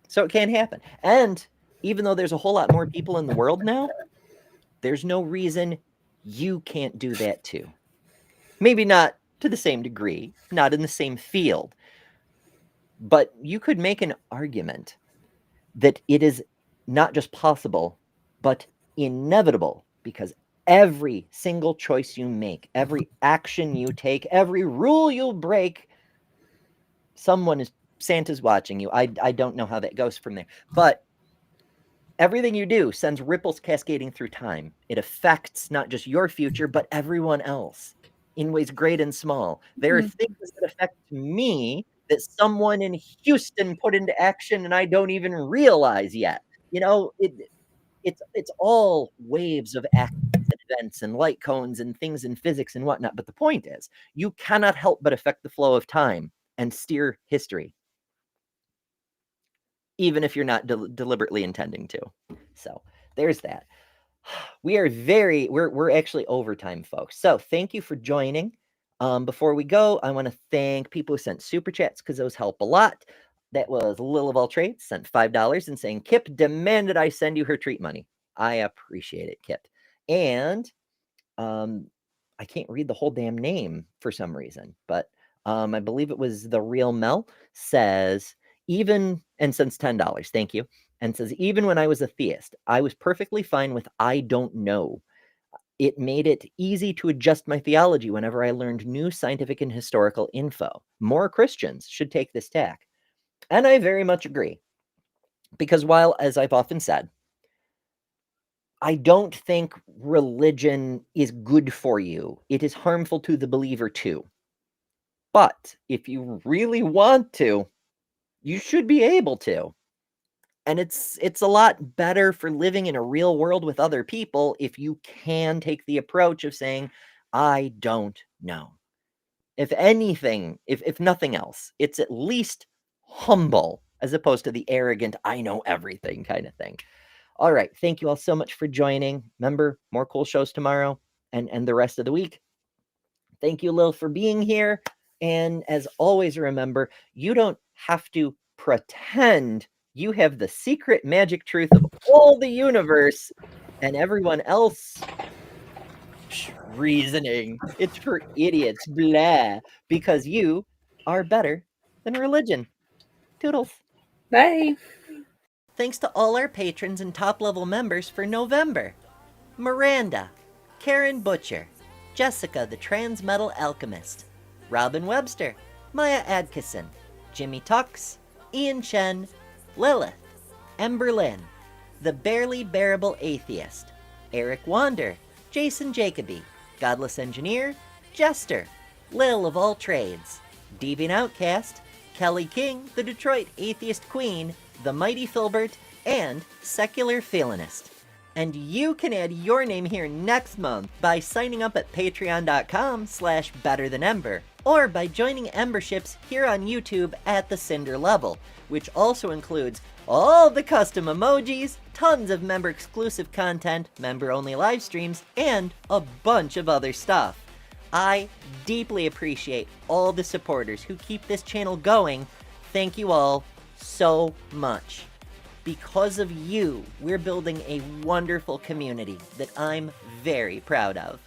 So it can happen. And even though there's a whole lot more people in the world now, there's no reason you can't do that too. Maybe not to the same degree, not in the same field, but you could make an argument that it is not just possible, but inevitable, because every single choice you make, every action you take, every rule you'll break, Santa's watching you. I don't know how that goes from there, but everything you do sends ripples cascading through time. It affects not just your future, but everyone else in ways great and small. There are things that affect me that someone in Houston put into action and I don't even realize yet. It's all waves of actions and events and light cones and things in physics and whatnot. But the point is, you cannot help but affect the flow of time and steer history, even if you're not deliberately intending to. So there's that. We're actually overtime, folks. So thank you for joining. Before we go, I want to thank people who sent super chats because those help a lot. That was Lil of All Trades, sent $5 and saying, Kip demanded I send you her treat money. I appreciate it, Kip. And I can't read the whole damn name for some reason, but I believe it was The Real Mel says, even, and sends $10, thank you, and says, even when I was a theist, I was perfectly fine with I don't know. It made it easy to adjust my theology whenever I learned new scientific and historical info. More Christians should take this tack. And I very much agree. Because while, as I've often said, I don't think religion is good for you, it is harmful to the believer too. But if you really want to, you should be able to. And it's a lot better for living in a real world with other people if you can take the approach of saying, I don't know. If anything, if nothing else, it's at least humble as opposed to the arrogant, I know everything kind of thing. All right. Thank you all so much for joining. Remember, more cool shows tomorrow and the rest of the week. Thank you, Lil, for being here. And as always, remember, you don't have to pretend you have the secret magic truth of all the universe and everyone else reasoning. It's for idiots, blah, because you are better than religion. Toodles. Bye. Thanks to all our patrons and top-level members for November. Miranda, Karen Butcher, Jessica the Trans Metal Alchemist, Robin Webster, Maya Adkisson, Jimmy Tux, Ian Chen, Lilith, Ember Lynn, The Barely Bearable Atheist, Eric Wander, Jason Jacoby, Godless Engineer, Jester, Lil of All Trades, Deviant Outcast, Kelly King, the Detroit Atheist Queen, The Mighty Filbert, and Secular Phalanist. And you can add your name here next month by signing up at patreon.com/betterthanember, or by joining Emberships here on YouTube at the Cinder level, which also includes all the custom emojis, tons of member-exclusive content, member-only live streams, and a bunch of other stuff. I deeply appreciate all the supporters who keep this channel going. Thank you all so much. Because of you, we're building a wonderful community that I'm very proud of.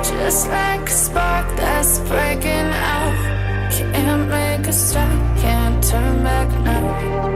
Just like a spark that's breaking out. Can't make a stop, can't turn back now.